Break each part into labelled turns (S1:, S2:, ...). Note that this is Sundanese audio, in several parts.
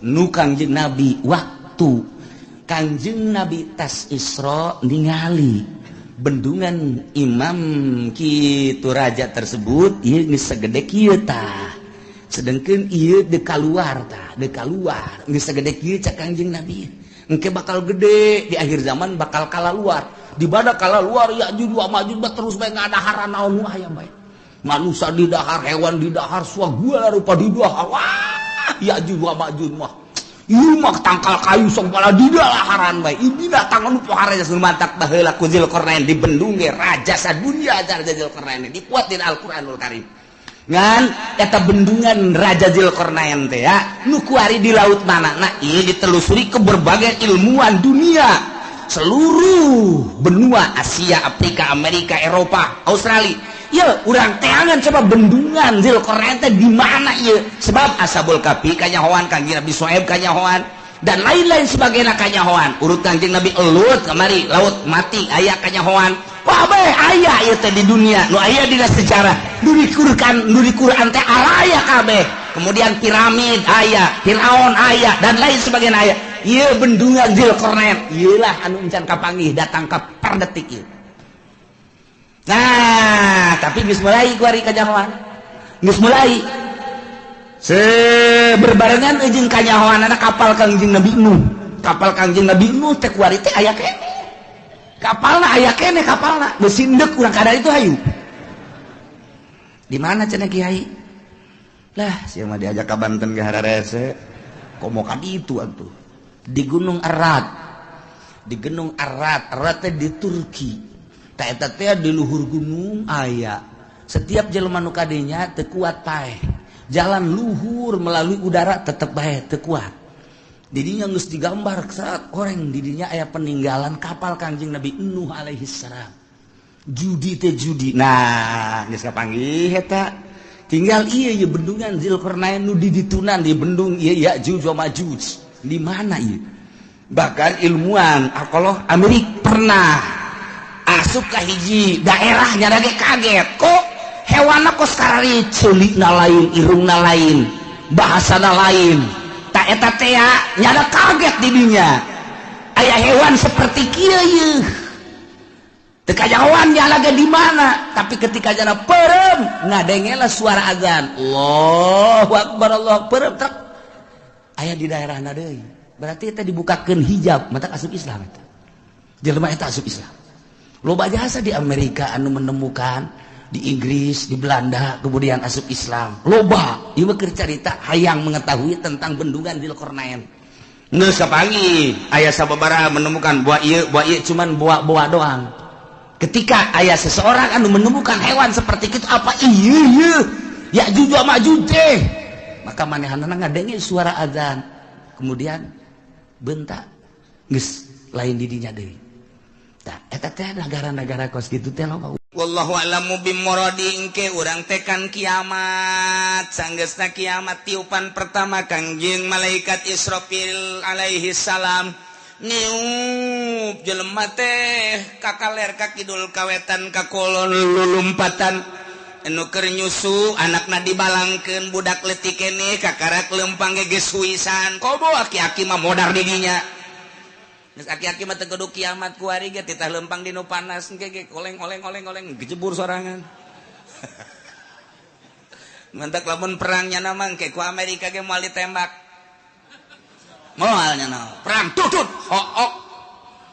S1: nu Kangjeng Nabi waktu Kangjeng Nabi tas Isra ningali bendungan imam kitu raja tersebut ieu geus sagede kieu tah sedengkeun ieu de kaluar geus sagede kieu cak Kangjeng Nabi engke bakal gede di akhir zaman bakal kalaluar di bada kalaluar Ya'juj wa Ma'juj terus bae ngadaharan naon aya bae manusia di dahar hewan di dahar suagua rupa di dahar wah Ya'juj wa Ma'juj mah ieu mah tangkal kayu song pala di daharan bae ieu datang anu pohara geus mantak baheula ku Zulkarnain di bendung ge raja sadunya raja Zulkarnain dipuat di Al-Qur'anul Karim ngan eta bendungan raja Zulkarnain teh ya nu kuari di laut manana ieu ditelusuri ke berbagai ilmuwan dunia seluruh benua Asia, Afrika, Amerika, Eropa, Australia. Ya, urang teangan coba bendungan Zulkarnain teh di mana ieu? Sebab Ashabul Kahfi kanyahoan Kangjeng Nabi Syuaib kanyahoan dan lain-lain sebagainya kanyahoan. Urut Kangjeng Nabi Elut kamari laut mati aya kanyahoan. Wah bae aya ieu teh di dunia. Nu aya dina sejarah. Nu di Quran teh aya kabeh. Kemudian piramid aya, Firaun aya dan lain sebagainya aya. Ieu bendungan Zulkarnain. Ieulah anu encan kapanggih datang ka per detik ieu. Nah, tapi geus mulai kuari kanyahoan. Geus mulai. Berbarengan jeung kanyahoanana kapal Kangjeng Nabi Nuh. Kapal Kangjeng Nabi Nuh teh kuari teh aya kene. Kapalna aya kene kapalna. Geus sindek urang kada itu hayu. Di mana cenah Kiai? Lah, sia mah diajak ka Banten ge hararese. Komo ka ditu atuh. Di Gunung Arat. Di Gunung Arat, Arat teh di Turki. Ta eta teh di luhur gunung aya. Setiap jelema nu kadenya teu kuat paeh. Jalan luhur melalui udara tetep bae teu kuat. Didinya geus digambar saat orang didinya aya peninggalan kapal Kangjeng Nabi Nuh alaihi salam. Judi teh judi. Nah, geus kapanggih eta. Tinggal ieu bendungan Zulkarnain nu diditunan di bendung ieu Ya'juj wa Ma'juj. Di mana ieu? Bahkan ilmuwan alkohol Amerika pernah asup ka hiji daerah nya ge kaget kok hewanna kos karari ceulikna lain irungna lain bahasana lain ta eta teh nya kaget di dinya aya hewan seperti kieu yeuh teu kajawan nya lagi di mana tapi ketika jana perem ngadengela suara azan Allahu akbar Allahu akbar aya di daerahna deui berarti eta dibukakeun hijab mata asup Islam eta jelema eta asup Islam. Loba jasa di Amerika anu menemukan di Inggris, di Belanda kemudian asup Islam. Loba, ieu mah keur carita hayang mengetahui tentang bendungan Zulkarnain. Geus kapanggih aya sababaraha menemukan buah ieu cuman buah doang. Ketika aya seseorang anu menemukan hewan seperti itu apa ieu Ya'juj wa Ma'juj teh. Maka manehanna ngadenge suara azan. Kemudian bentak geus lain di dinya deui. Eta teh negara-negara kos kitu teh loba. Wallahu a'lamu bimuradi engke urang tekan kiamat. Sanggeusna kiamat tiupan pertama Kangjeng malaikat Israfil alaihi salam niup jelema teh ka kaler ka kidul kawetan ka kulon lulumpatan anu keur nyusu anakna dibalangkeun budak leutik keneh kakarak leumpang ge geus suisan. Kobo aki-aki mah modar di dinya. Geus aki-aki mah teu kudu kiamat kuari ge titah leumpang di nu panas engke ge oleng gejebur sorangan. Mentak lamun perangnya nama engke ku Amerika ge moal ditembak. Moal nya perang tutut hook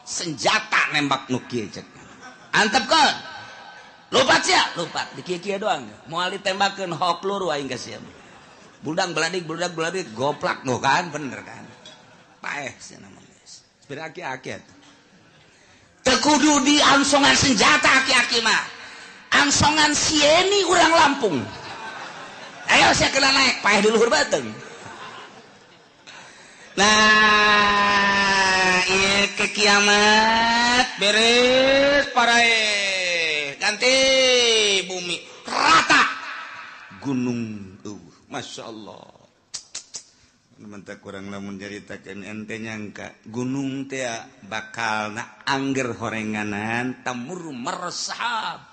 S1: senjata nembak nu kieu cek. Antepkeun. Lupat sia, lupat di kieu-kieu doang. Moal ditembakkeun hook peluru aing geus sia. Budak beladik goplak nu kan bener kan. Paeh sia nama. Aki-aki tekudu di ansongan senjata aki-aki mah ansongan sieni urang Lampung ayo saya kena naik paeh di luhur bateung nah ieu ke kiamat beres parae ganti bumi rata gunung Masya Allah mentak kurang lamun jaritakeun ente nyangka gunung teh bakal na angger horenganan tamur meresap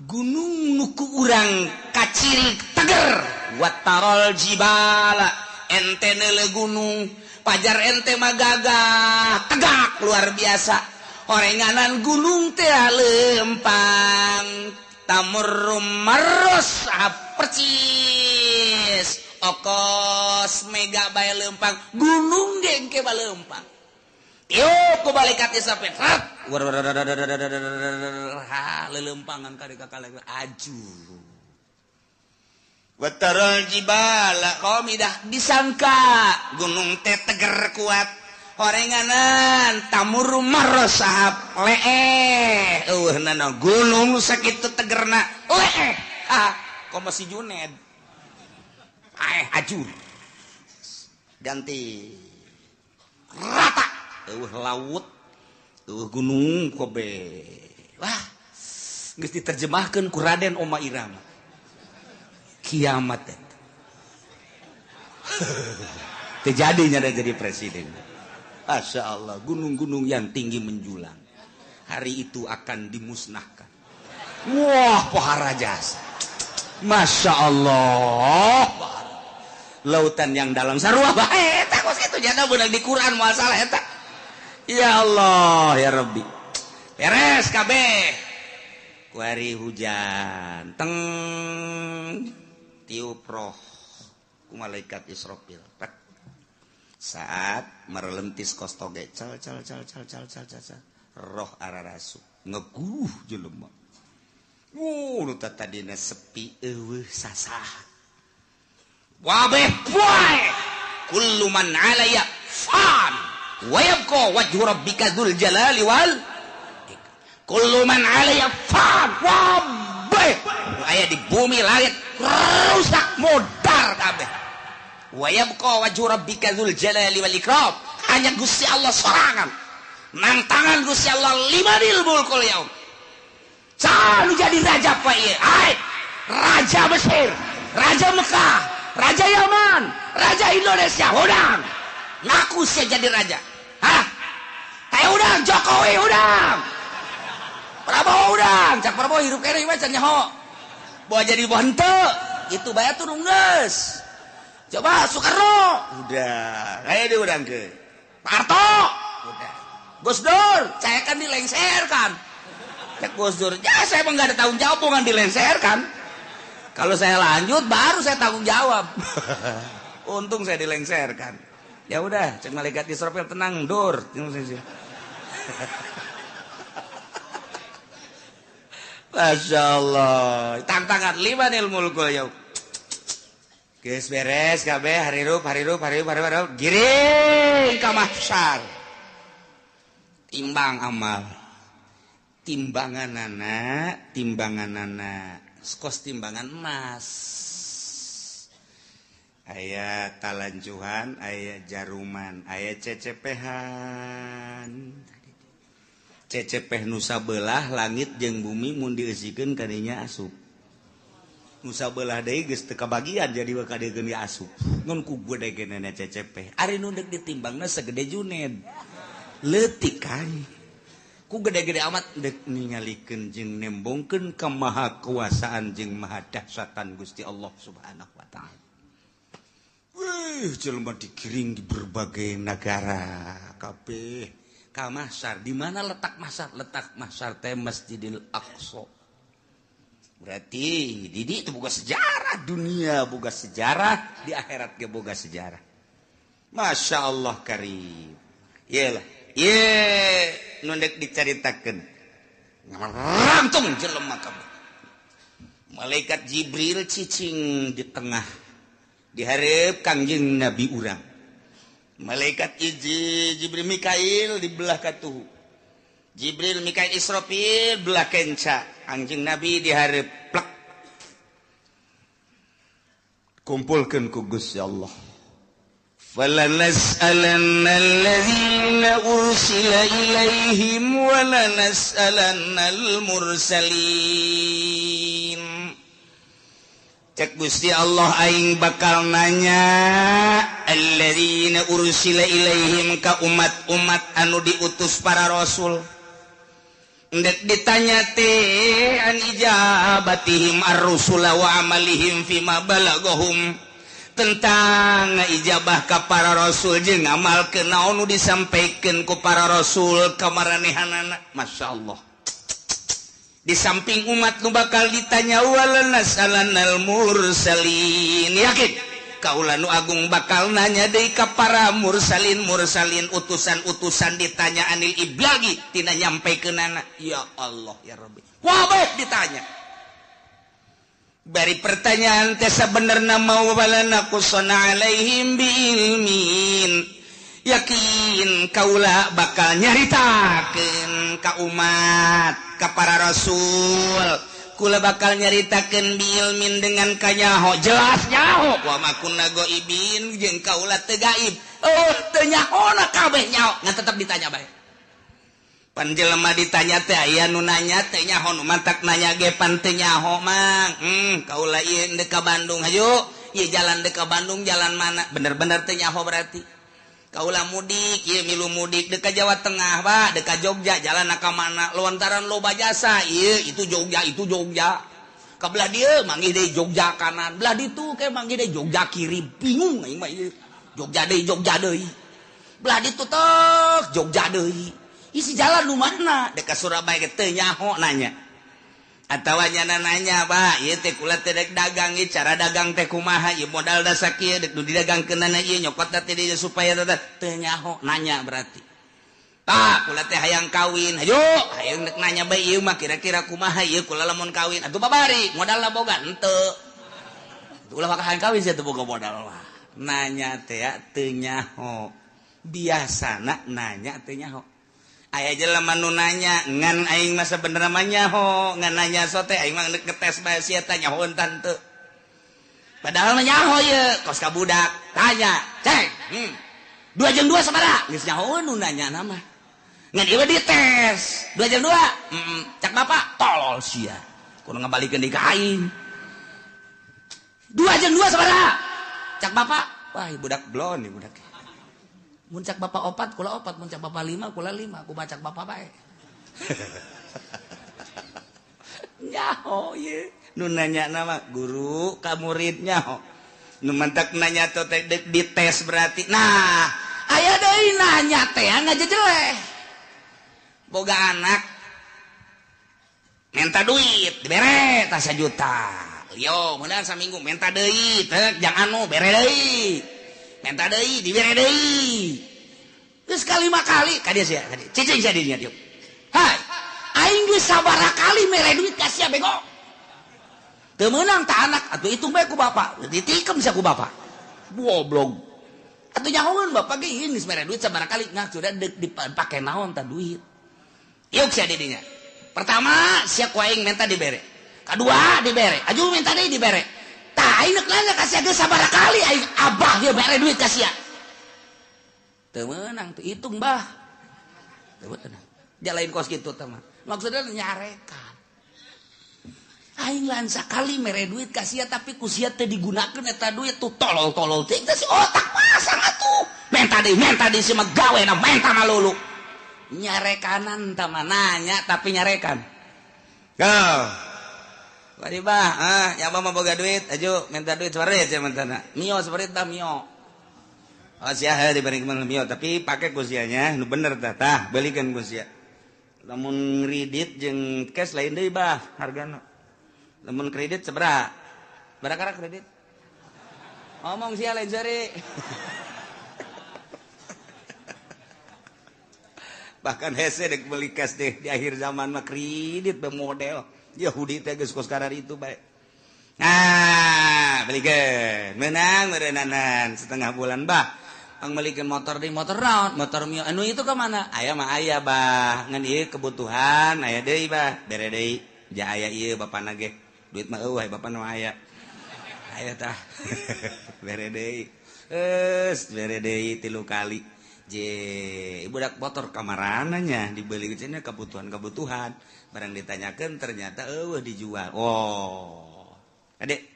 S1: gunung nuku urang kaciri teger watarol jibala ente neule gunung pajar ente mah gagah tegak luar biasa orenganan gunung teh lempang tamurrum marros percis okos mega bae lempang gunung gengke bae lempang yuk ku balik hati sampai lelempangan kali kakak aju wataral jibala qamidah disangka gunung teh teger kuat horenganan tamur marros sahab leeh nana gunung sakitu tegerna leeh kok masih Juned ajur ganti rata laut gunung kobe wah geus diterjemahkeun ku Raden Oma Irama kiamat terjadinya ada jadi presiden. Masya Allah gunung-gunung yang tinggi menjulang hari itu akan dimusnahkan. Wah pohara jasa Masya Allah lautan yang dalam sarua bae eta kos kitu jana beunang di Quran masalah eta. Ya Allah ya Rabbi beres kabeh kuari hujan teng tiup roh ku malaikat Israfil saat merelentis kostoge cal roh ararasu ngeguh jelema nu tadina sepi eueuh sasah wabeh poe kullu man alaya fan wa yabqa wajhu rabbika dzul jalali wal kullu man alaya fan wabeh aya di bumi langit rusak modar kabeh wa yabqa wajhu rabbika dzul jalali wal ikram hanya Gusti Allah sorangan nang tangan Gusti Allah limanil mulkul yaum selalu jadi raja apa ieu ai raja Mesir raja Mekah raja Yaman raja Indonesia udang ngaku sih jadi raja udang Jokowi udang Prabowo udang cak Prabowo hirup kene we can nyaho bawa jadi henteu itu bayar turun geus coba Soekarno udah kayak dia udang ke Pak Harto udah Gus Dur saya kan dilengserkan cek Gus Dur ya saya emang gak ada tanggung jawab bukan dilengserkan kalau saya lanjut baru saya tanggung jawab untung saya dilengserkan ya udah cek malaikat Israfil tenang Dur Masya Allah tantangan limanil mulkul yaum geus beres kabeh harirup giring ka mahsyar timbang amal timbanganana kos timbangan emas aya talanjuhan aya jaruman aya cecepehan cecepeh nu sabelah langit jeung bumi mun dieusikeun ka dinya asup nu sabelah deui geus teu kabagian jadi kadegeun di asup ngun ku gedegeunana cecepeh ari nu deuk ditimbangna segede Juned leutik kan ku gede-gede amat deuk ningalikeun jeung nembongkeun ka maha kuasaan jeung maha dahsyatan Gusti Allah Subhanahu wa taala. Wih, jelema digiring di berbagai negara kabeh ka mahsyar. Di mana letak mahsyar? Letak mahsyar teh Masjidil Aqsa. Berarti di dieu teh boga sejarah, dunia boga sejarah, di akhirat ge boga sejarah. Masya Allah karim. Iyalah. Nu dek dicaritakeun rantung jelema kabeh malaikat Jibril cicing di tengah dihareup Kangjeng Nabi urang malaikat Jibril Mikail di belah katuhu Jibril Mikail Israfil belah kenca Kangjeng Nabi dihareup plek kumpulkeun ku Gusti Allah فَلَنَسْأَلَنَّ الَّذِينَ أُرْسِلَ إِلَيْهِمْ وَلَنَسْأَلَنَّ الْمُرْسَلِينَ Cek Gusti Allah aing bakal nanya alladzina ursila ilaihim ka umat-umat anu diutus para rasul ndek ditanya teh an ijabatihim ar-rusula wa amalihim fima balagahum tentang ijabah ka para rasul jeung ngamalkeun naon nu disampaikan ku para rasul ka maranehanana. Masya Allah. Di samping umat nu bakal ditanya walanas'alanal mursalin, yakin kaula nu agung bakal nanya deui ka para mursalin utusan-utusan ditanya anil iblagi tina nyampekeunana. Ya Allah ya Rabbi, wabah ditanya bari pertanyaan teh sabenerna mawalana kusana alaihim biilmin, yakin kaula bakal nyaritakeun ka umat ka para rasul, kula bakal nyaritakeun biilmin dengan kanyaho jelas nyaho wa makunna goibin jeung kaula teu gaib. Teu nyahona kabeh nyaho ngan tetep ditanya bae. Pan jelema ditanya teh aya nu nanya teh nyaho, nu mantak nanya ge pan teu nyaho mang. Kaula ieu deuk ka Bandung hayu, ieu jalan deuk ka Bandung jalan mana? Bener-bener teu nyaho berarti. Kaula mudik, ieu milu mudik deuk ka Jawa Tengah, Pak, deuk ka Jogja, jalan ka mana? Lontaran loba jasa, ieu itu Jogja. Ka belah dieu manggih deui Jogja kanan, belah ditu ke manggih deui Jogja kiri. Bingung aing mah ieu. Jogja deui. Belah ditu tek Jogja deui. Isi jalan nu mana? Deuk ka Surabaya ge teu nyaho nanya. Atawa nyana nanya, Pak, ieu teh kula teh rek dagang ieu cara dagang teh kumaha? Ieu modal da sakieu deuk nu didagangkeunana ieu nyokotna teh dieu supaya teu nyaho nanya berarti. Pak, kula teh hayang kawin. Hayu, hayang deuk nanya bae ieu mah kira-kira kumaha ieu kula lamun kawin. Atuh babari, modalna boga henteu. Ulah bakal hayang kawin sia teu boga modal mah. Nanya teh teu nyaho. Biasana nanya teu nyaho. Aya jelema nu nanya ngan aing mah sabenerna mah nyaho, ngan nanya sote aing mah ngetes bae sia teh nyahoeun tante. Padahal mah nyaho ye, kos ka budak tanya, "Cek, 2 jeung 2 sabaraha?" Geus nyahoeun nu nanya nama. Ngan ieu dites. 2 jeung 2? Cak Bapak tolol sia. Kudu ngabalikeun deui ka aing. 2 jeung 2 sabaraha? Cak Bapak, wah budak blon nih budak. Mun cak Bapak 4 kula 4, mun cak Bapak 5 kula 5, ku bacak Bapak bae. Nyaho ye. Nu nanya nama guru ka murid nyaho. Nu mantak nanya teh dites berarti. Nah, aya deui nanya teh ngajejeleh. Boga anak minta duit dibere tas 1 juta. Yo, meunang saminggu minta deui teh jang anu bere deui. Minta deui dibere deui. Geus kalima kali ka dieu sia, cicing sia dinya dieu. Hai, aing geus sabaraha kali mere duit ka sia bego. Teu meunang tah anak atuh hitung bae ku bapak, ditikem sia ku bapak. Goblok. Atuh nyahoeun bapak ge ieu geus mere duit sabaraha kali, ngah sudah dipake naon tah duit. Ieu sia didinya. Pertama, sia ku aing minta dibere. Kadua dibere, aju minta deui dibere. Tah aing neuk nanya ka sia geus sabaraha kali aing abah ge mere duit ka sia. Teu meunang teu hitung bah. Teu meunang. Jalain kos kitu teh mah. Maksudna nyarekan. Aing lain sakali mere duit ka sia tapi ku sia teu digunakeun eta duit tuh tolol-tolol teh si otak pasang atuh. Menta deui si mah gawena menta malulu. Nyarekanan tah mah nanya tapi nyarekan. Go. Bari bah, ya mah boga duit, aju minta duit sabareh sia mentana. Mio sabareh tah mio. Oh sia dibanding mio tapi pake ku sianya nu bener tah beulikeun ku sia. Lamun kredit jeung cash lain deui bah hargana. Lamun kredit sabaraha? Barakara kredit? Ngomong sia lain sari. Bahkan hese dek beli cash deh di akhir zaman mah kredit bermodel. Yahudi teh geus kos karar itu bae. Nah, belikeun. Meunang meureunanan setengah bulan bah. Ang melikeun motor deui motor naon? Motor Mio. Anu itu ke mana? Aya mah aya bah. Ngan ieu kebutuhan aya deui bah. Bere deui. Ja aya ieu bapana ge. Duit mah eueuh bapana mah aya. Aya tah. Bere deui. Bere deui 3 kali. Budak motor kamarana nya dibeli cenah kebutuhan barang ditanyakan ternyata dijual. Oh adek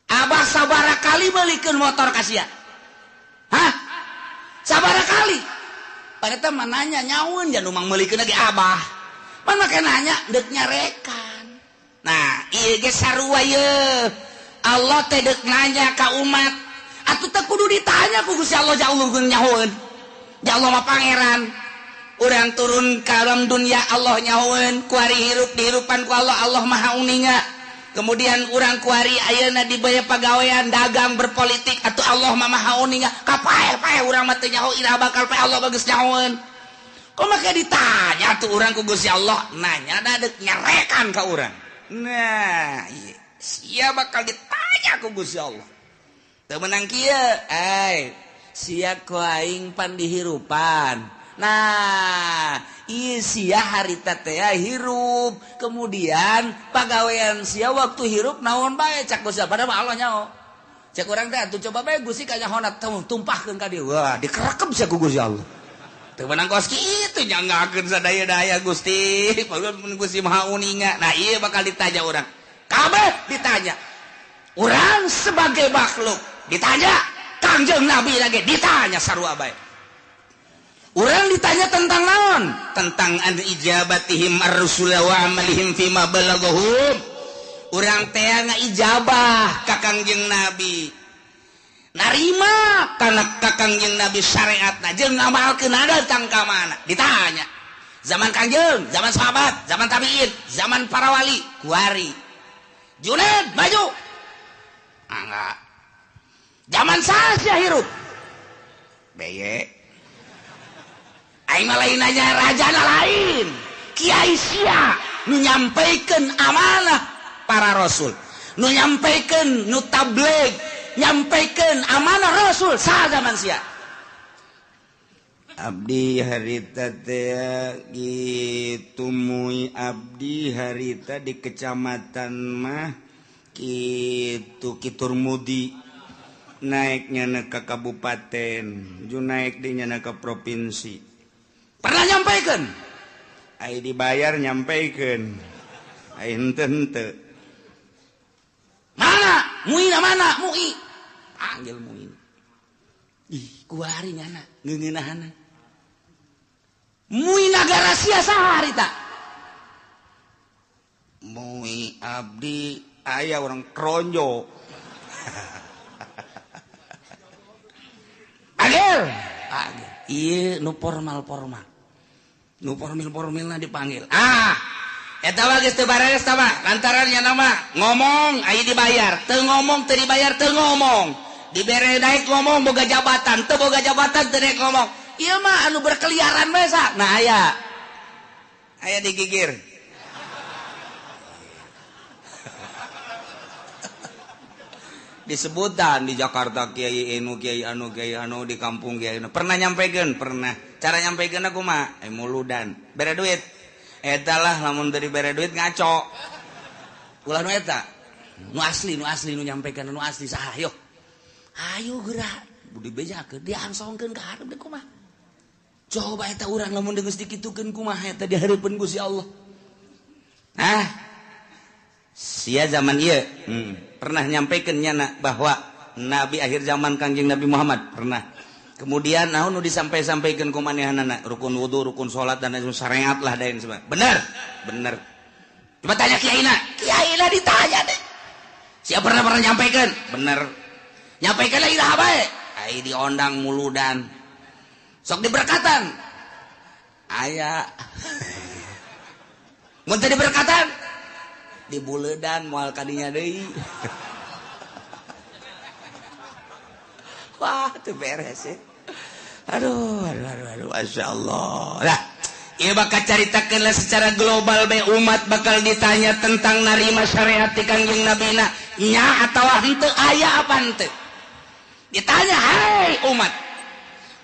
S1: abah sabaraha kali belikeun motor ka sia? Hah, sabaraha kali? Pada teh mah nanya nyaun jan umang meulikeun lagi abah pan make nanya deuk nyarekan. Nah ieu ge sarua yeuh Allah tedek nanya ka umat atuh teh kudu ditanya ku Gusti Allah jauh nyahoeun ja Allah mah pangeran urang turun ka alam dunia Allah nyahoeun kuari hirup dihirupan ku Allah Allah maha uninga kemudian urang kuari ayeuna di baya pagawean dagang berpolitik atuh Allah mah maha uninga kapae urang mah teu nyaho ira bakal pae Allah bageus nyahoeun kok make ditanya tuh urang ku Gusti Allah nanya dadek nyarekan ka urang nah iya sia bakal ditanya ku Gusti Allah teu meunang kieu sia ku aing pan dihirupan nah ieu sia harita teh hirup kemudian pagawean sia waktu hirup naon bae cak Gusti padahal mah Allah nyaho cak urang teh atuh coba bae Gusti ka nyahona tumpahkeun ka dieu wah dikerekem sia ku Gusti Allah teu meunang kos kitu nyanggakeun sadaya-daya Gusti mun Gusti maha uninga nah ieu bakal ditanya urang kabeh ditanya urang sebagai makhluk ditanya Kangjeng Nabi lagi ditanya sarua bae urang ditanya tentang naon tentang an ijabatihim ar-rusul wa amalihim fima balaghum urang teh ngaijabah ka Kangjeng Nabi narima kana ka Kangjeng Nabi syariatna jeung ngamalkeun datang ka mana ditanya zaman Kangjeng zaman sahabat zaman tabiin zaman para wali kuari Junaid maju enggak zaman saya hirup beye aing mah lain nanya rajana lain kiai sia nu nyampaikeun amanah para rasul nu nyampaikeun nu tabligh nyampaikeun amanah rasul sa zaman sia abdi harita teh kitu mui abdi harita di kecamatan mah kitu Kiturmudi naiknya ke kabupaten ju naik di nya ke provinsi pernah nyampaikan ai dibayar nyampaikan ai henteu mana muina mana mui panggil mui ih kuari nyana ngeungeunahana mui nagara sia saha harita mui abdi aya orang kronjo panggil iya nu formal nu formal dipanggil eta geus teu bares tah mah lantaran nya nama ngomong aya dibayar teu ngomong teu dibayar teu ngomong dibere daek ngomong boga jabatan teu boga jabatan teu daek ngomong ieu mah anu berkeliaran bae sa nah aya digigir disebutan di Jakarta kiai anu di kampung kiai pernah nyampaikeun pernah cara nyampaikeun aku mah muludan bere duit eta lah lamun dari bere duit ngaco ulah nu eta nu asli nu nyampaikeun nu asli saha yo ayo gerak budi bejakeun diangsongkeun ka hareup deuk kumaha coba eta urang lamun geus dikitukeun kumaha eta di hareupeun Gusti Allah sia zaman ieu pernah nyampaikeun nyana bahwa Nabi akhir zaman Kangjeng Nabi Muhammad pernah kemudian naon nu disampaikan ku manehanana rukun wudu rukun salat dan syariat lah dain semua bener coba tanya kiaina ditanya deh siapa pernah nyampaikeun bener nyampaikeun lagi iraha bae ai diondang muludan sok diberkatan aya mun teu diberkatan di buledan moal kadinya deui wah teu beres ya aduh Masya Allah lah ieu bakal caritakeun secara global bae umat bakal ditanya tentang narima syariat ti Kangjeng Nabi na nya atawa henteu aya apa henteu ditanya hai umat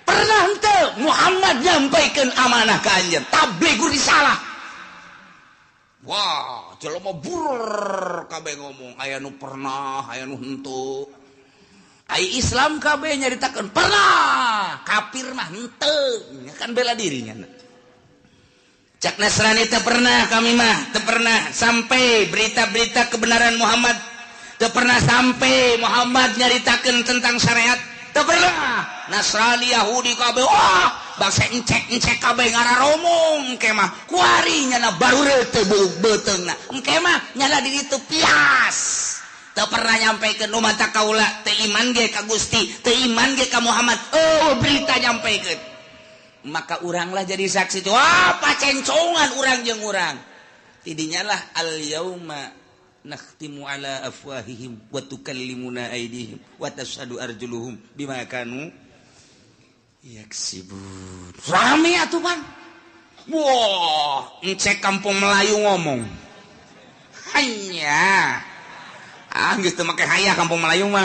S1: pernah henteu Muhammad nyampaikeun amanah ka anjeun tabligh risalah wah jelema burr kabeh ngomong aya nu pernah aya nu henteu ai Islam kabeh nyaritakeun pernah kafir mah henteu kan bela dirinya cak Nasrani teu pernah kami mah teu pernah sampai berita-berita kebenaran Muhammad teu pernah sampai Muhammad nyaritakeun tentang syariat teu pernah Nasrani Yahudi kabeh wah bangsa encek kabeh ngararomong engke mah kuari nyana baru teu beuteungna engke mah nyana di ditu pias teu pernah nyampaikeun nu mata kaula teu iman ge ka Gusti teu iman ge ka Muhammad oh berita nyampaikeun maka uranglah jadi saksi itu pacencongan urang jeung urang tidinya lah al yauma nakhtimu ala afwahihim wa tukallimuna aydihim wa tashhadu arjuluhum bima kanu yaksibun rame atuh pan wah encek kampung Melayu ngomong hanya gitu make hayah kampung Melayu mah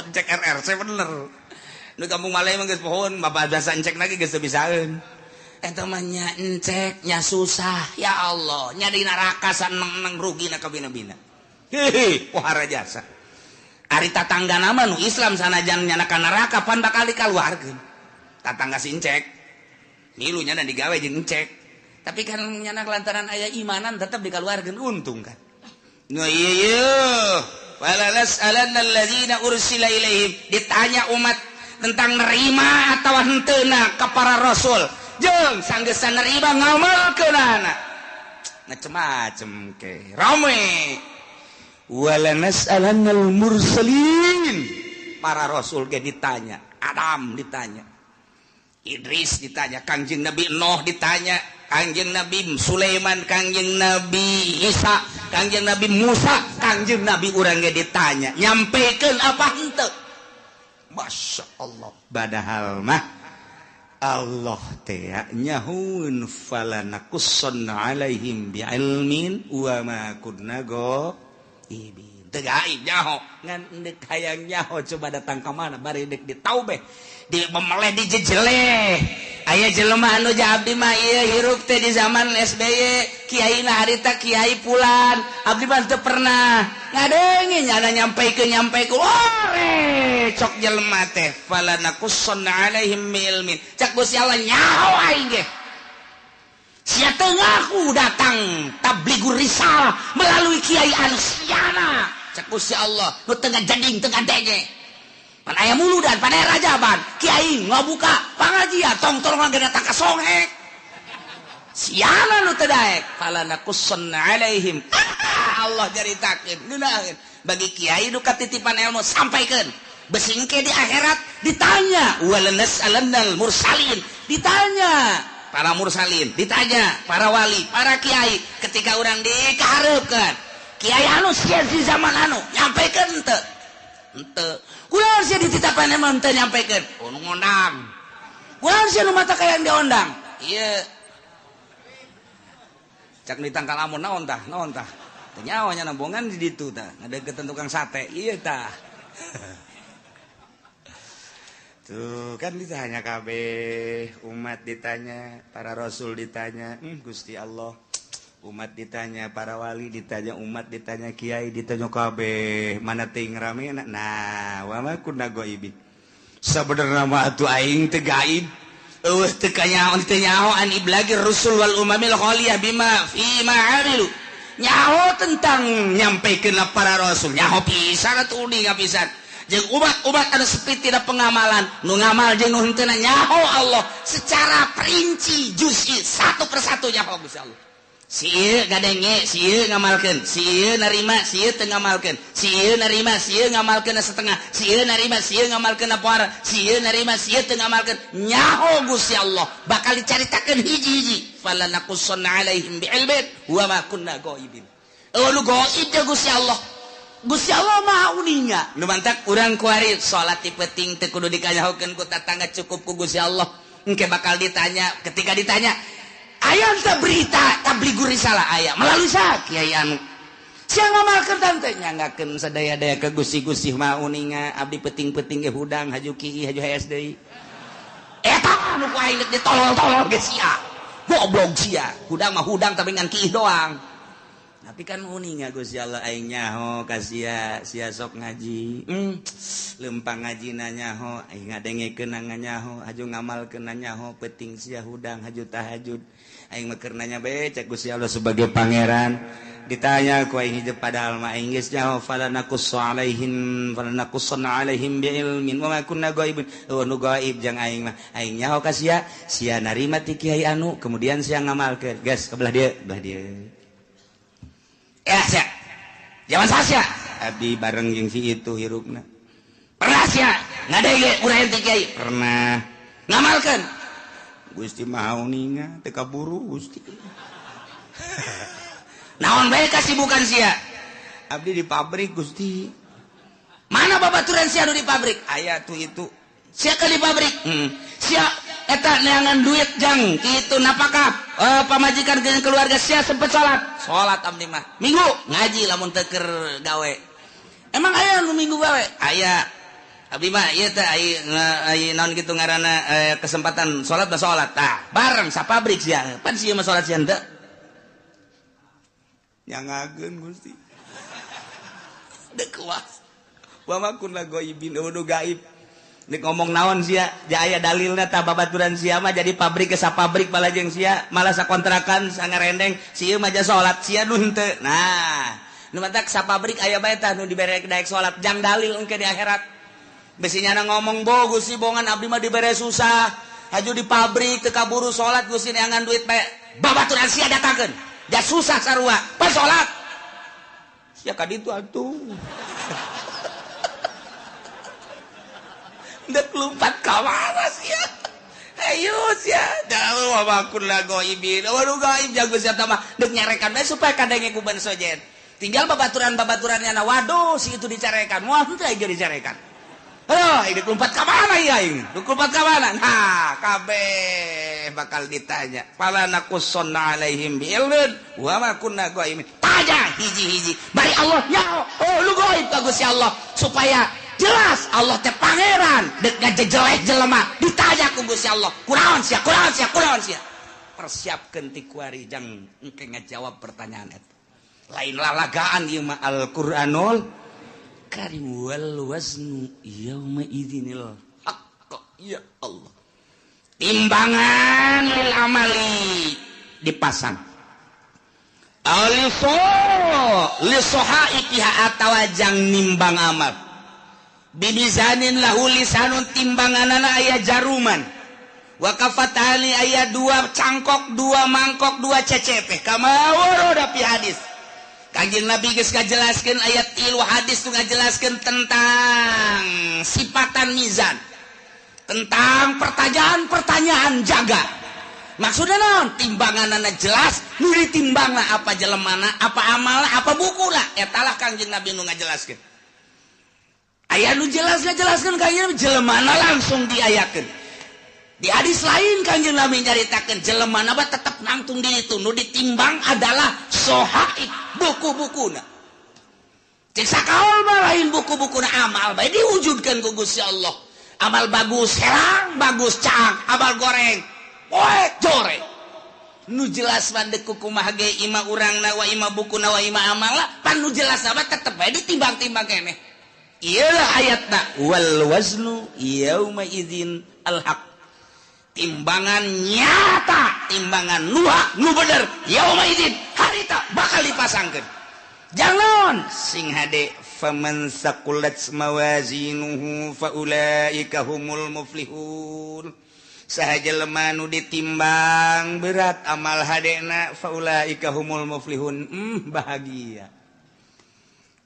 S1: encek RRC bener nu kampung Melayu mah geus pohon bapak bahasa encek lagi geus bisaeun eta mah nya encek nya susah ya Allah nya di neraka saneng rugina ka bina-bina hehe pohara jasa ari tatanggana mah nu Islam sanajan nya neraka pan bakal dikaluarkeun tatangga si encek milunya dan digawe jeung encek tapi kan nyana lantaran aya imanan tetap dikaluarkeun untung kan no iya wala nas'alanna alladzina ursila ilaihim ditanya umat tentang nerima atawa henteuna ka para rasul jeung sanggeus nerima ngamalkeunana macem-macem ke rame wala nas'alannal mursalin para rasul ge ditanya Adam ditanya Idris ditanya, Kangjeng Nabi Nuh ditanya, Kangjeng Nabi Sulaiman, Kangjeng Nabi Isa, Kangjeng Nabi Musa, Kangjeng Nabi urang ge ditanya, nyampaikan apa henteu? Masya Allah. Padahal mah Allah teh nyahun falanakusson alaihim bi'ilmin wa ma kunna ghaibin. Teu gaib nyaho, ngan deuk hayang nyaho coba datang ka mana bari deuk ditaubeh. Di memeleh di jejele aya jelema anu ja abdi mah ieu hirup teh di zaman SBY kiaina harita kiai Pulan abdi mah teu pernah ngadengi nyana nyampaikeun ore cok jelema teh falanakusson alaihim ilmin cak Gusti Allah nyaho aing ge sia teu ngaku datang tablighur risalah melalui kiai anu siana cak Gusti Allah nu teu ngajading teu ngadenge pan aya muludan pan aya rajaban kiai ngabuka pangajian tong-tong lagi datang ka songek siana nu teu daek falanakusson alaihim Allah jaritakeun neunaeun bagi kiai nu katitipan ilmu sampaikeun besingke di akhirat ditanya walanas alannal mursalin ditanya para mursalin ditanya para wali para kiai ketika urang dikahareukeun kiai anu sia di zaman anu nyampaikeun teu henteu kunaon sia dititapan emang teu nyampaikeun nu ngondang kunaon sia nu mata kayang diondang ieu cak ditangkal amun naon tah teu nyaho nya nambongan di ditu tah ngadeukeutan tukang sate ieu tah tuh kan ditanya kabeh umat ditanya para rasul ditanya Gusti Allah umat ditanya para wali ditanya umat ditanya kiai ditanya kabeh mana teuing ramena nah wa ma kunna ghaibin sabenerna mah atuh aing teu gaib eueuh teu kanyaho teu nyaho an iblagir rusul wal umamil khaliyah bima fi ma amilu nyaho tentang nyampaikeun para rasul nyaho pisan atuh uning pisan jeung umat-umat anu sepi tina pengamalan nu ngamal jeung nu henteu nyaho Allah secara perinci juz'i satu persatu nyaho Gusti Allah sieu gadenge sieu ngamalkeun sieu narima sieu teu ngamalkeun sieu narima sieu ngamalkeun setengah sieu narima sieu ngamalkeun poara sieu narima sieu teu ngamalkeun nyaho Gusti Allah bakal dicaritakeun hiji-hiji falanakusson alaihim bi'ilmin wa ma kunna ghaibin nu gaib teh Gusti Allah maha uninga nu mantak urang kuari salat ti penting teu kudu dikanyahokeun ku tatangga cukup ku Gusti Allah engke bakal ditanya ketika ditanya aya teh berita tablighur risalah aya melalui saha kiai anu sia ngamalkeun tante nyanggakeun sadaya-daya ke Gusti mah uninga abdi peuting-peuting ge hudang haju kieu haju hayas deui eta nu ku aing ditolol-tolol ge sia goblok sia hudang mah hudang tapi ngan kieu doang tapi kan uninga Gusti Allah aing nyaho ka sia sok ngaji lempang ngajina nyaho aing ngadengekeun nyaho haju ngamalkeun nyaho peuting sia hudang haju tahajud aing meukeun nanya bae cek Gusti Allah sebagai pangeran ditanya ku aing hijau padahal mah aing geus nyaho falanakusson alaihim bi'ilmin wa ma kunna ghaibin nu gaib jeung aing mah aing nyaho ka sia narima ti kiai anu kemudian sia ngamalkeun geus ka belah dieu ya sia zaman sasya Abdi bareng jeung si itu hirupna. Pernah sia ngadege urang teh Kiai? Pernah. Ngamalkeun? Gusti mau ninga teu kaburu Gusti. Naon bae kasibukan sia? Abdi di pabrik Gusti. Mana babaturan sia anu di pabrik? Aya tuh itu. Sia ke di pabrik. Sia eta neangan duit jang kitu napakah pamajikan jeung keluarga sia sempet salat abdi mah minggu ngaji lamun teu keur gawe. Emang aya nu minggu gawe? Aya. Abdi mah ieu teh ai naon kitu ngaranna kesempatan salat tah bareng sa pabrik sia. Pan sia mah salat sia henteu? Nyangageun Gusti. Dek kuat. Wa ma kunna ghaibin udah gaib. Nek ngomong naon sia, aya dalilna tah babaturan sia mah jadi pabrik ke sa pabrik bala jeung sia, malah sakontrakan sangarendeng, sieu mah ja salat sia nu henteu. Nah, nu matak sa pabrik aya bae tah nu dibere daek salat, jang dalil engke di akhirat. Besinya ngomong bo Gusti bongan abdi mah dibere susah. Haju di pabrik teu kaburu salat Gusti neangan duit bae. Babaturan sia datangkeun. Ja susah sarua, pas salat. Sia ka ditu atuh. Dek lompat ka mana sia? Ayo sia, dalu wamakun la goibin. Waduh gaib jago sia tah mah dek nyarekan bae supaya kadenge ku ban sojet. Tinggal babaturan-babaturannya na waduh si itu dicarekan. Moal teu aja dicarekan. Aduh, dek lompat ka mana ya ini? Dek lompat ka mana? Nah, kabeh bakal ditanya. Fala naqussonna alaihim bi ilmin wa ma kunna goibin. Tanya hiji-hiji. Bari Allah nya. Oh, lu goib ka Gusti Allah supaya jelas Allah teh pangeran dek ngajejelek jelema ditanya ku Gusti Allah kunaon sia persiapkeun ti kuari jang engke ngajawab pertanyaan eta lain lalagaan ieu mah Al-Qur'anul Karim wal waznu yauma idzinil haqq ya Allah timbangan lil amali dipasang lisohaikiha atawa jang nimbang amal bimizanin lahu lisanun timbanganana aya jaruman wa kafatani aya dua cangkok dua mangkok dua cecepeh kama warada fi hadis Kanjeng Nabi geus ngajelaskeun ayat 3 hadis tu ngajelaskeun tentang sifatan mizan tentang pertanyaan-pertanyaan jaga maksudna naon timbanganana jelas nu ditimbangna apa jelemana apa amalna apa bukuna eta lah Kanjeng Nabi nu ngajelaskeun aya nu jelaskan Kanjeng Nabi jelemana langsung diayakeun. Di hadis lain Kanjeng Nabi nyaritakeun jelemana mah tetep nangtung di itu nu ditimbang adalah sohaik buku-bukuna. Cek sakaol mah lain buku-bukuna amal bae diwujudkeun ku Gusti Allah. Amal bagus herang, bagus caang, amal goreng poek joreng. Nu jelas mandek kumaha ge ima urangna wa ima bukuna wa ima amalna pan nu jelas mah tetep bae ditimbang-timbang keneh. Iyalah ayatna wal waznu yauma idzin al haq timbangan nyata timbangan nu bener yauma idzin harita bakal dipasangkeun jangan sing hade faman saqulat mawazinuhu faulaika humul muflihun sahaja lemah nu ditimbang berat amal hadena faulaika humul muflihun bahagia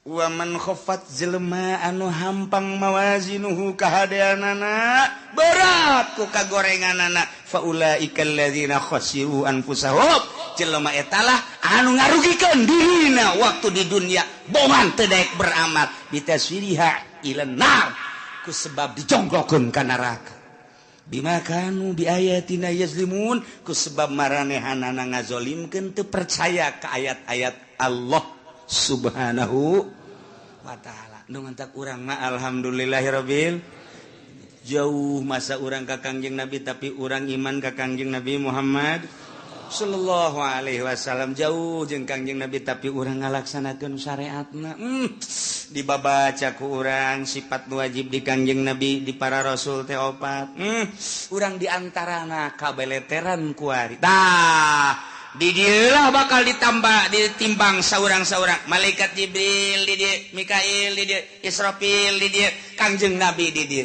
S1: wa man khaffat jelema anu hampang mawazinuhu kahadeanana berat ku kagorenganana faulaika alladzina khasiru anfusahum jelema eta lah anu ngarugikeun dirina waktu di dunia bohong teu daek beramal bitaswiriha ilan nar ku sebab dijongklokeun ka neraka bima kanu bi ayatina yazlimun ku sebab maranehanana ngazolimkeun teu percaya ka ayat-ayat Allah subhanahu wa ta'ala nu ngantak urang mah alhamdulillahirabbil jauh masa urang ka Kangjeng Nabi tapi urang iman ka Kangjeng Nabi Muhammad sallallahu alaihi wasallam jauh jeung Kangjeng Nabi tapi urang ngalaksanakeun syariatna dibabaca ku urang sifat wajib di Kangjeng Nabi di para rasul teh opat urang diantarana kabeleteran kuari tah di dieulah bakal ditambah ditimbang saurang-saurang malaikat Jibril di dieu Mikail di dieu Israfil di dieu Kangjeng Nabi di dieu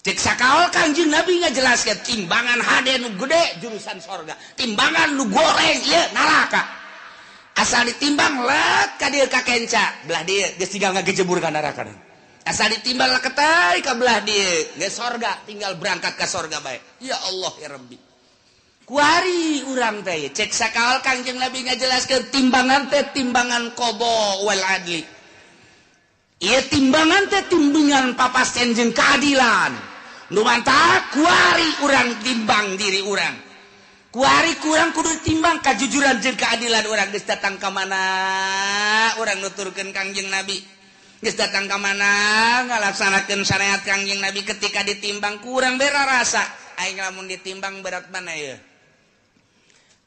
S1: cek sakaol Kangjeng Nabi ngajelaskeun timbangan hade nu gede jurusan sorga timbangan nu goreng ieu neraka asal ditimbang lek ka dieu ka kenca belah dieu geus tinggal ngagejebur ka neraka asal ditimbang lek ketai ka belah dieu geus sorga tinggal berangkat ka sorga bae ya Allah ya Rabbi kuari urang teh cek sakal Kangjeng Nabi ngajelaskeun timbangan teh timbangan qada wal adli ieu timbangan teh timbangan papasten jeung keadilan nu mantap kuari urang timbang diri urang kuari kurang kudu timbang kejujuran jeung keadilan urang geus datang ka mana urang nuturkeun Kangjeng Nabi geus datang ka mana ngalaksanakeun syariat Kangjeng Nabi ketika ditimbang kurang bera rasa aing lamun ditimbang berat mana ye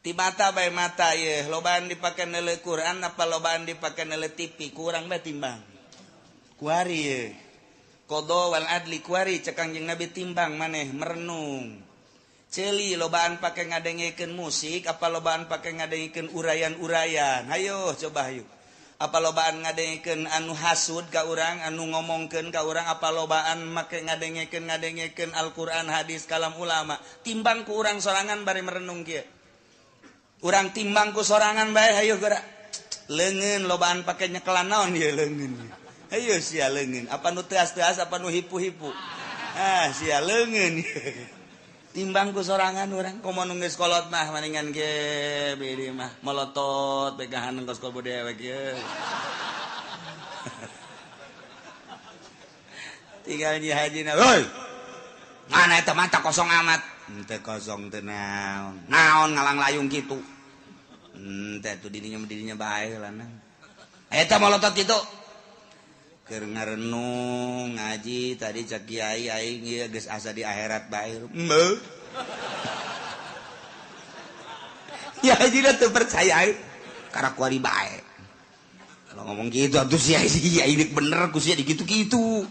S1: ti mata bae mata ye lobaan dipake neuleuh Quran apa lobaan dipake neuleuh TV kurang bae timbang kuari ye qada wal adli kuari cek Kangjeng Nabi timbang maneh merenung celi lobaan pake ngadengekeun musik apa lobaan pake ngadengekeun urayan-urayan hayo coba hayo apa lobaan ngadengekeun anu hasud ka urang anu ngomongkeun ka urang apa lobaan make ngadengekeun Al-Qur'an hadis kalam ulama timbang ku urang sorangan bari merenung kieu urang timbang ku sorangan bae hayo geura leungeun lobaan pake nyekelan naon ieu leungeun hayo sia leungeun apa nu teas-teas apa nu hipu-hipu sia leungeun timbang ku sorangan urang komo nu geus kolot mah maningan ge beureum mah molotot pegahan engkos kol dewe ge tinggal nyi hajina hoi mana eta mata kosong amat teu kosong teu naon ngalang layung kitu teh tu dirinya bae lanang eta molotot kitu keur ngarenung ngaji tadi cek kiai aing ieu geus asa di akhirat bae ya haji teu percaya karena kuari bae kalau ngomong gitu atuh sia ini bener ku sia dikitu-kitu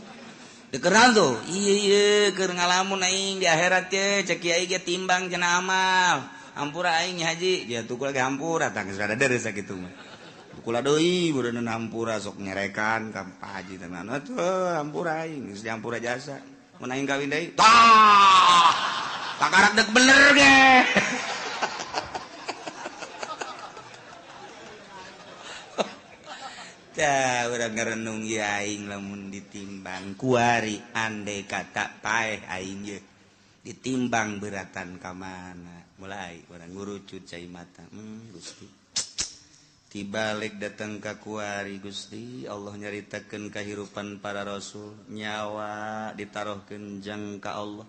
S1: dekeran tuh iya keur ngalamun aing di akhirat ge cek kiai ge timbang cenah amal hampura aing haji ya tukul ge hampura tah geus rada deres sakitu mah kula deui beureun hampura sok nyerekan ka Pak Haji tenan atuh hampura aing geus dihampura jasa mun aing kawin deui tah pakarak dek bener ge tah urang ngarenung ieu aing lamun ditimbang kuari andai kata paeh aing ye ditimbang beratan ka mana mulai urang ngurucut cai mata Gusti tibalik datang ka kuari Gusti Allah nyaritakeun kahirupan para rasul nyawa ditarohkeun jang ka Allah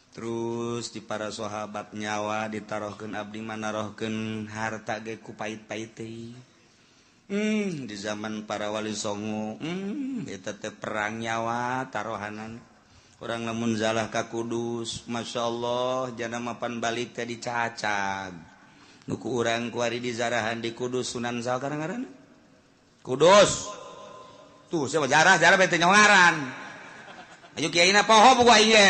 S1: terus di para sahabat nyawa ditarohkeun abdi manarohkeun harta ge ku pait-pait teh di zaman para wali songo eta teh perang nyawa tarohanan urang lamun zalah ka Kudus masyaallah jana mapan balik teh dicacag nuku urang kuari di zarahan di Kudus Sunan saha ngaranna Kudus tuh siapa jarah bete ngaran ayo kiaina poho buku aing ge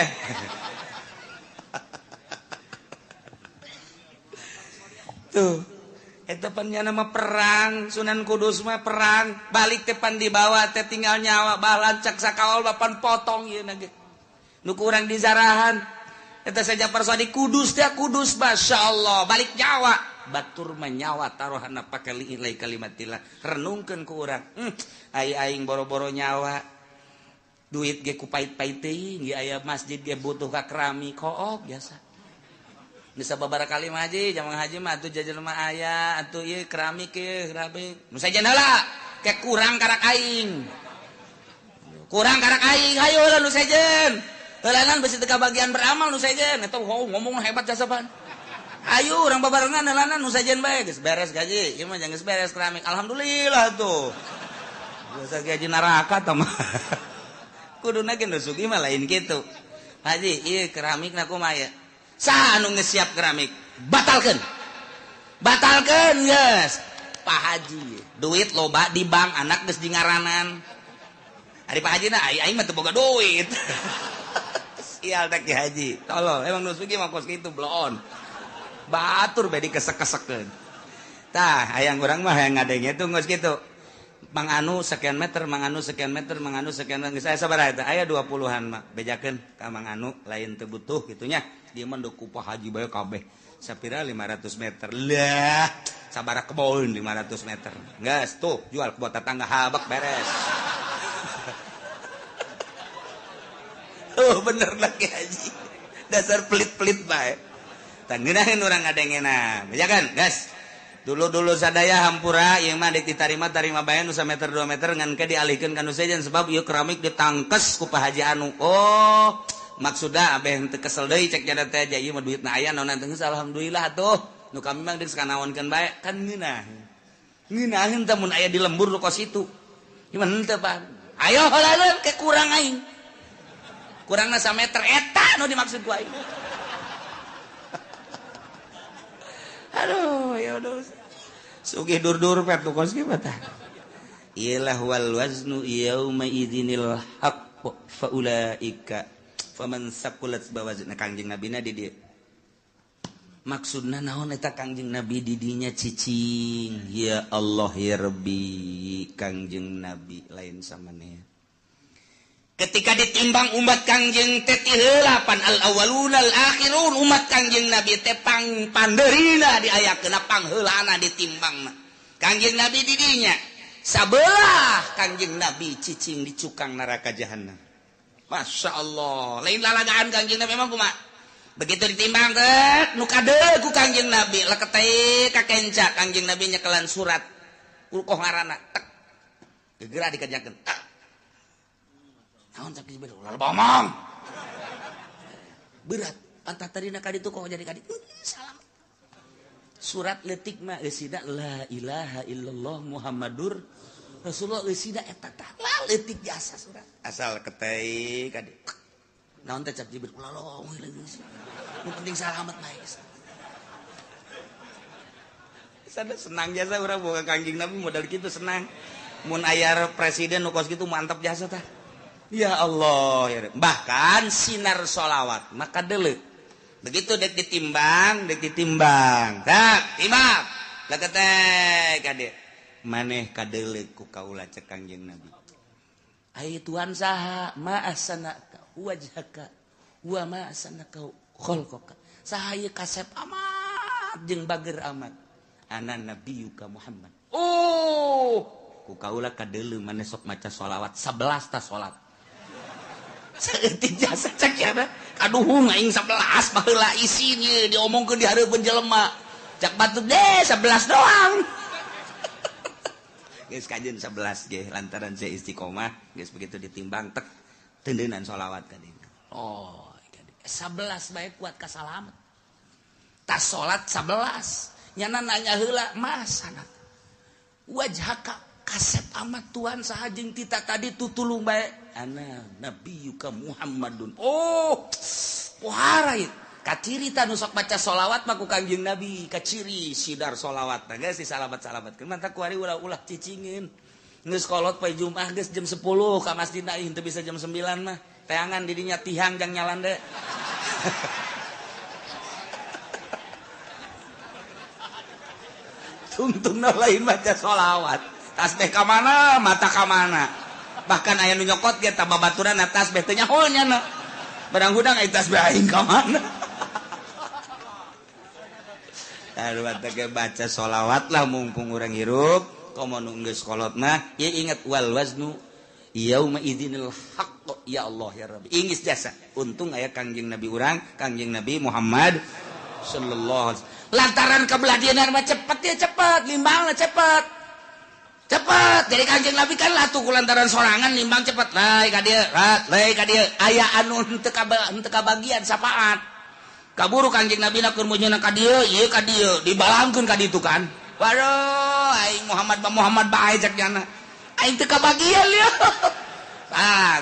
S1: tuh eta panjana mah perang Sunan Kudus mah perang balik teh pan dibawa teh tinggal nyawa balan cak sakaol bapan potong ieu na ge nuku urang di zarahan eta saja persoa di Kudus teh Kudus masyaallah balik nyawa batur menyawa tarohana pake liilai kalimatillah renungkeun ku urang aing boro-boro nyawa duit ge ku pait-pait teuing ge aya masjid ge butuh ka keramik kook biasa bisa babara kali mah haji jamang haji mah atuh jajan mah aya atuh ieu keramik ge keramik nu sajen heula ke kurang karak aing hayo lah nu sajen heulanan bisi teu kabagian beramal nu sajen eta ngomong hebat jasaban ayo orang babarengan nelanan nu sajen bae geus beres gaji ieu mah geus beres keramik alhamdulillah tuh biasa gaji neraka tah mah kuduna ge nu sugi mah lain kitu haji ieu keramikna kumaha ya saha anu geus siap keramik batalkeun geus Pak Haji duit loba di bank anak geus di ngaranan ari Pak Haji na aing mah teu boga duit sial teh Ki Haji tolol emang nu sugi mah kos kitu bloon batur bedi kesek-kesekeun tah hayang urang mah hayang ngadenge tuh geus kitu manganu sekian meter manganu sekian meter manganu sekian meter saya sabar eta aya 20-an mah bejakeun ka manganu lain teu butuh gitunya dieu mah ku Pak Haji bae kabeh sapira 500 meter lah sabaraha kebon 500 meter geus tuh jual ke buat tetangga habak beres. Oh bener lagi Haji dasar pelit-pelit bae tah ngeunaheun urang ngadengena bejakeun geus dulu sadaya hampura ieu mah ditarima bae nu 1 meter 2 meter ngan ke dialihkeun ka nu sejen sebab ieu keramik ditangkes ku Pak Haji anu oh maksudna abeh teu kesel deui cek jada teh ieu mah duitna aya naon teh alhamdulillah atuh nu kami mah geus kanaonkeun bae kan ngeunaheun teh mun aya di lembur lu kos itu gimana teu Pak ayo heula ke kurang aing kurangna 1 meter eta nu dimaksud ku aing. Aduh ya udah sugih dur-dur pet tu kos kieu tah ialah wal waznu yauma idzinil haqq fa ulaika faman saqulat bawazna Kangjeng Nabi na di dieu maksudna naon eta Kangjeng Nabi di dinya cicing ya Allah ya Rabbi Kangjeng Nabi lain samaneh ketika ditimbang umat Kangjeng teh ti heula pan al awwalun al akhirun umat Kangjeng Nabi teh pandeurina diayakeun pangheulana ditimbangna Kangjeng Nabi di dinya sabelah Kangjeng Nabi cicing di cukang neraka jahanam. Masya Allah lain lalagaan Kangjeng Nabi memang kumaha begitu ditimbang teh nu kadeu ku Kangjeng Nabi leket teh ka kenca Kangjeng Nabi nyekelan surat ulkoh ngaranna tek gegera dikerjakeun naon cak dibero lalu bomong berat antah tadina ka ditu kok jadi ka ditu salam surat leutik mah eusina la ilaha illallah muhammadur rasulullah eusina eta tah la leutik biasa surat asal ketei ka ditu naon teh cak dibero lalu nu penting salamet bae sada senang jasa urang boga Kangjeng Nabi modal kitu senang mun aya presiden nu kos kitu mantap jasa tah. Ya Allah ya bahkan sinar sholawat maka dele begitu dek ditimbang tak timbang leketeh kade maneh kadele ku kaula cek Kangjeng Nabi ai Tuhan saha ma asanaka wajhaka wa ma asanaka khalqaka saha ieu kasep amat jeung bager amat ana nabiyuka Muhammad oh ku kaula kadele maneh sok maca sholawat 11 ta salat seeutik jasa cek ya aduh aing 11 baheula isinya diomongkeun di hareupeun jelema cak batuk deh 11 doang geus kajeun 11 ge lantaran saya istiqomah geus begitu ditimbang tek teundeunan sholawat ka dieu oh 11 bae kuat ka salamet tas salat 11 nyana nanya heula masana wajhaka kasep amat Tuhan saha jeung tita tadi tutulung bae ana nabiyuka Muhammadun oh pohara ieu kaciri ta nu sok baca sholawat mah ku Kangjeng Nabi kaciri sidar sholawat tah geus disalabat-salabatkeun mantap ku ari ulah-ulah cicingeun geus kolot poe Jumat geus jam 10 ka masjidna ih teu bisa jam 9 mah teangan di dinya tihang jang nyalan deui tungtungna lain baca sholawat tasbih ka mana mata ka mana bahkan aya nu nyokot ge tambah baturan tasbih teh nyaho nya na barang hudang aya tasbih aing ka mana anu teh baca sholawat lah mumpung urang hirup komo nu geus kolot mah ieu inget wal waznu yauma idzinil haqq ya Allah ya Rabbi ingis jasa untung aya Kangjeng Nabi urang Kangjeng Nabi Muhammad sallallahu alaihi wasallam lantaran kabeladianan mah cepet ya cepet limbangna cepet jadi Kangjeng Nabi kan lah tuh kulantaran sorangan nimbang cepet lai ka dieu aya anu henteu kabagian sapaat kaburu Kangjeng Nabi na keur munjuna ka dieu ieu ka dieu dibalangkeun ka ditu kan waduh aing Muhammad bae cek jana aing teu kabagian lieu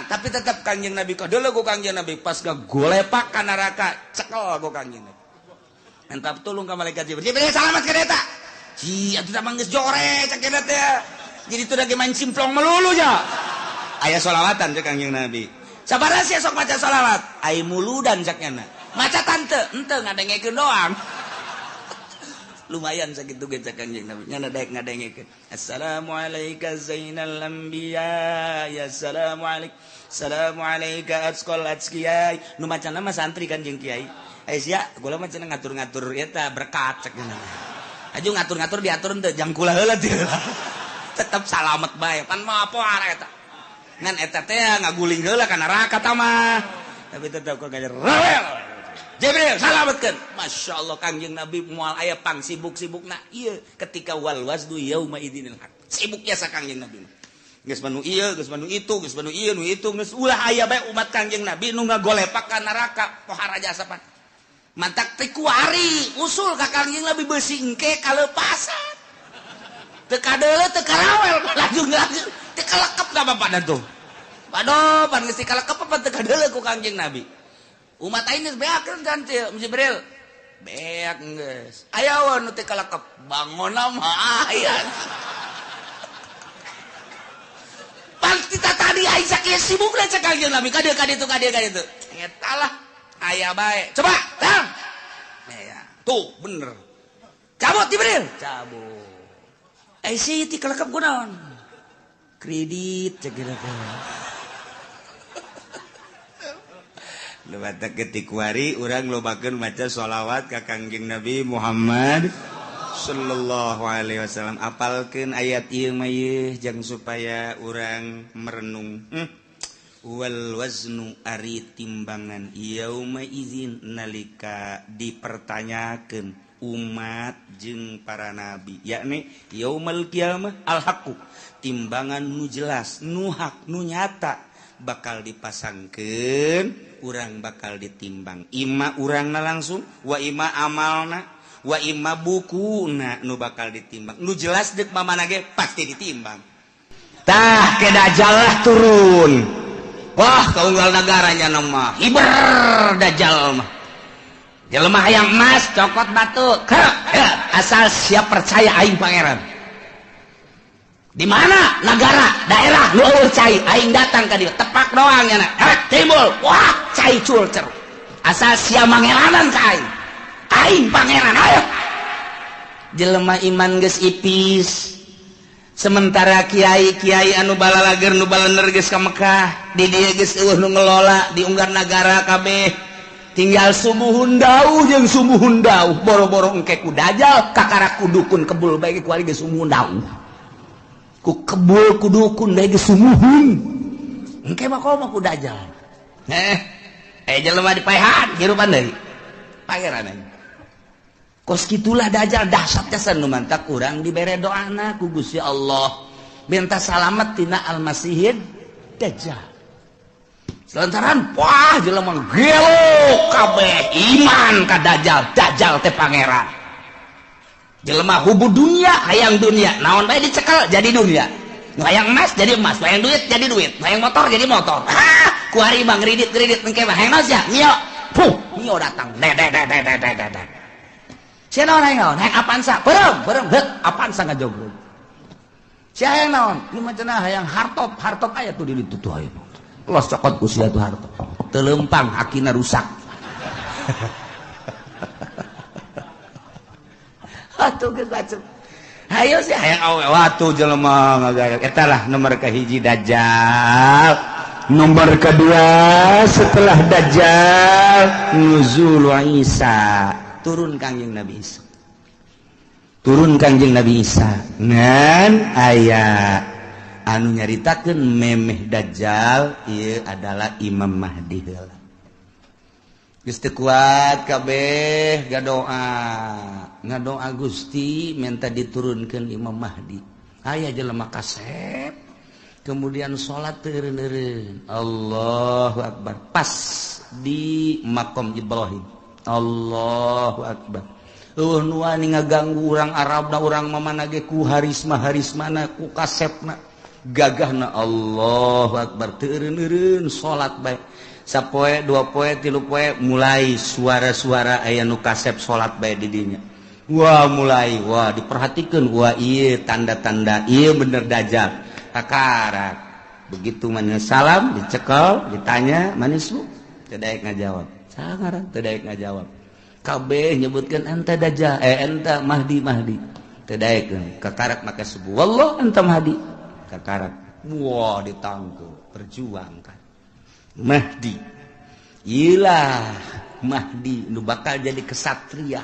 S1: tapi tetap Kangjeng Nabi kadeuleu ku Kangjeng Nabi pas gagolepak ka neraka cekel ku Kangjeng Nabi mantap tulung ka malaikat Jibril salamet ka eta ci atuh mah geus jore cek eta teh jadi itu lagi main simplong melulu ya aya sholawatan cek Kangjeng Nabi sabaraha sia sok maca sholawat ai muludan ceknya maca tante henteu ngadengekeun doang lumayan sakitu ge Kangjeng Nabi nya daek ngadengikeun assalamualaikum zainal anbiya ya assalamualaikum atqal atqiyai nu macana mah santri kan jeung kiai sia kula mah cenah ngatur-ngatur eta berkat cek aju ngatur-ngatur diaturun teh jang kula heula teh tetep salamet bae pan mah apa eta ngan eta teh ngaguling heula ka neraka tah mah tapi tetep kok ngajar rewel Jibril salametkeun Masya Allah Kangjeng Nabi moal aya pang sibuk-sibukna ieu ketika wal wasdu yauma idzinil haq sibuknya sa Kangjeng Nabi geus manu ieu geus manu itu geus manu ieu nu itu geus ulah aya bae umat Kangjeng Nabi nu ngagolepak ka neraka pohara jasa pan mantak teh kuari usul ka Kangjeng Nabi beusi engke kalepasan teu kadeuleu teu karawel lajung teu kalekep ka bapak tuh padoh pan geus kalekep apa teu kadeuleu ku Kangjeng Nabi umat aing geus beakeun kan Jibril beak geus aya wae nu teu kalekep bangona mah aya pan kita tadi aing sakieu sibukna cek Kangjeng Nabi ka dieu eta lah aya bae coba tang ya tuh bener cabut Jibril cabut si ti kalekep kunaon kredit cek gitu Lebatak ketik wari urang lobakeun maca sholawat ka Kangjeng Nabi Muhammad sallallahu alaihi wasallam apalkeun ayat ieu mah ieu jang supaya urang merenung wal waznu ari timbangan yauma izin nalika dipertanyakeun umat jeung para nabi yakni yaumal qiyamah al haqu timbangan nu jelas nu hak nu nyata bakal dipasangkeun urang bakal ditimbang ima urangna langsung wa ima amalna wa ima bukuna nu bakal ditimbang nu jelas deuk mamana ge pasti ditimbang tah ke dajjal lah turun wah kaunggal nagaranya nama hiber dajjal mah jelema hayang emas cokot batu asal siap percaya aing pangeran di mana negara daerah lu eueuh cai aing datang ka dieu tepak doang nya timbul wah cai culcer asal sia mangeranan ka aing pangeran ayo jelema iman geus ipis sementara kiai-kiai anu balalager nu balener geus ka Mekah di dieu geus eueuh nu ngelola di unggar nagara kabeh tinggal sumuhun dauh jeung sumuhun dauh boro-boro engke ku dajal kakara kudukun kebul bae ku ari geus sumuhun dauh ku kebul ku dukun bae geus sumuhun engke mah komo ku dajal jelema dipaehan hirupan deui pangeran aing kos kitulah dajal dahsyat jasan nu mantak urang dibere doana ku Gusti Allah minta salamet tina al-masihid dajjal selantaran wah jelema gelo kabeh iman ka dajjal teh pangeran jelema hubu dunia hayang dunia naon bae dicekel jadi dunia hayang emas jadi emas hayang duit jadi duit hayang motor jadi motor ku ari bang kredit engke mah hayang naon sia mio mio datang sia naon hayang Avanza berem Avanza ngajogrog sia hayang naon ieu mah cenah hayang hartop aya tuh di ditu tuh aya los cokot ku sia tuh hartop teu leumpang akina rusak atuh geus bacem hayo sih hayang awe watu jelema ngagayok eta lah nomor kahiji dajjal nomor kedua setelah dajjal nuzul Isa turun Kangjeng Nabi Isa ngan aya anu nyaritakeun memeh dajjal ieu adalah Imam Mahdi heula geus teu kuat kabeh ngadoa Gusti minta diturunkeun Imam Mahdi aya jelema kasep kemudian salat teureun-eureun Allahu Akbar pas di makom Ibrahim Allahu Akbar nu wani ngaganggu urang Arabna urang mamana ge ku harismana ku kasepna gagahna Allahu Akbar teureun-eureun salat bae sapoe dua poe tilu poe mulai suara-suara aya nu kasep salat bae di dinya wah mulai wah diperhatikeun wah ieu tanda-tanda ieu bener dajjal kakarak begitu mana salam dicekel ditanya manis bu teu daek ngajawab sangaran teu daek ngajawab kabeh nyebutkeun anta dajjal anta mahdi teu daekeun kakarak make subuh wallah anta mahdi kakarak wah ditangkeu berjuang kan mahdi ilah mahdi nu bakal jadi kesatria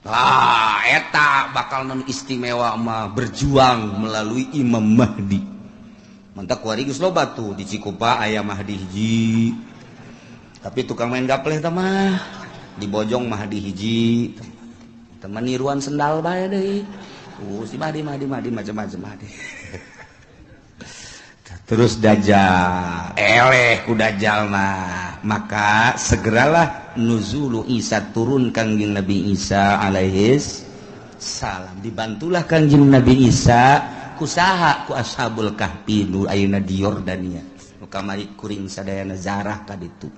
S1: eta bakal non istimewa mah berjuang melalui Imam Mahdi mantak kuari geus loba tuh di Cikupa aya Mahdi hiji tapi tukang main gapleh teh mah di Bojong Mahdi hiji teman niruan sendal bae deui si Mahdi macam-macam Mahdi terus Dajjal eleh ku Dajjal mah maka segeralah nuzulu Isa turun kangjeng Nabi Isa alaihis salam dibantulah kangjeng Nabi Isa kusaha ku ashabul kahfi nu ayeuna di Yordania nu kamari kuring sadayana zarah ka ditu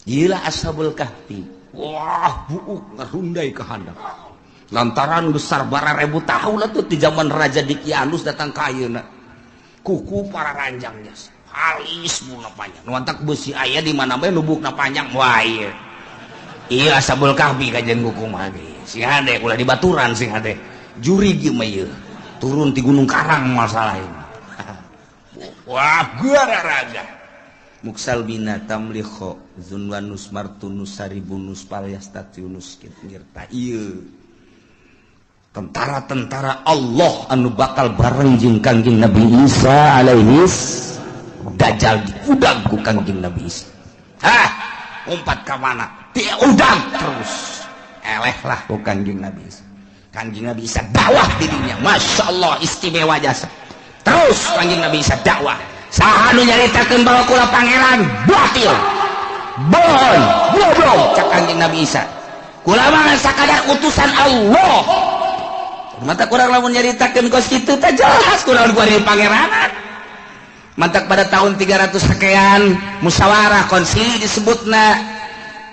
S1: gila ashabul kahfi wah buuk ngarundai ka handap lantaran besar bara ribu tahun atuh di zaman Raja Dikianus datang ka ayeuna kuku para ranjangnya halis muna panjang nuantak besi aya di mana bae lubukna panjang wah iya ashabul kahfi kajian kuku mah sing hade ulah di baturan sing hade juri ieu mah ieu turun di Gunung Karang masalah ini wah gara raga muksal bina tamlikho zunwanus martunus saribunus palyastatiunus ngirta ieu tentara-tentara Allah anu bakal bareng jeung kangjeng Nabi Isa alaihis Dajjal diudang ku kangjeng Nabi Isa umpat ka mana diudang terus eleh lah ku kangjeng Nabi Isa kangjeng Nabi Isa dakwah dirinya Masya Allah istimewa jasa terus kangjeng Nabi Isa dakwah saha nu nyaritakeun bahwa kula pangeran batil bohong goblok cak kangjeng Nabi Isa kula mah sakadar utusan Allah mata kurang lamun nyaritakeun kos kitu teh jelas kunaon ku ari pangeranan mantak pada tahun 300 sekian musyawarah konsili disebutna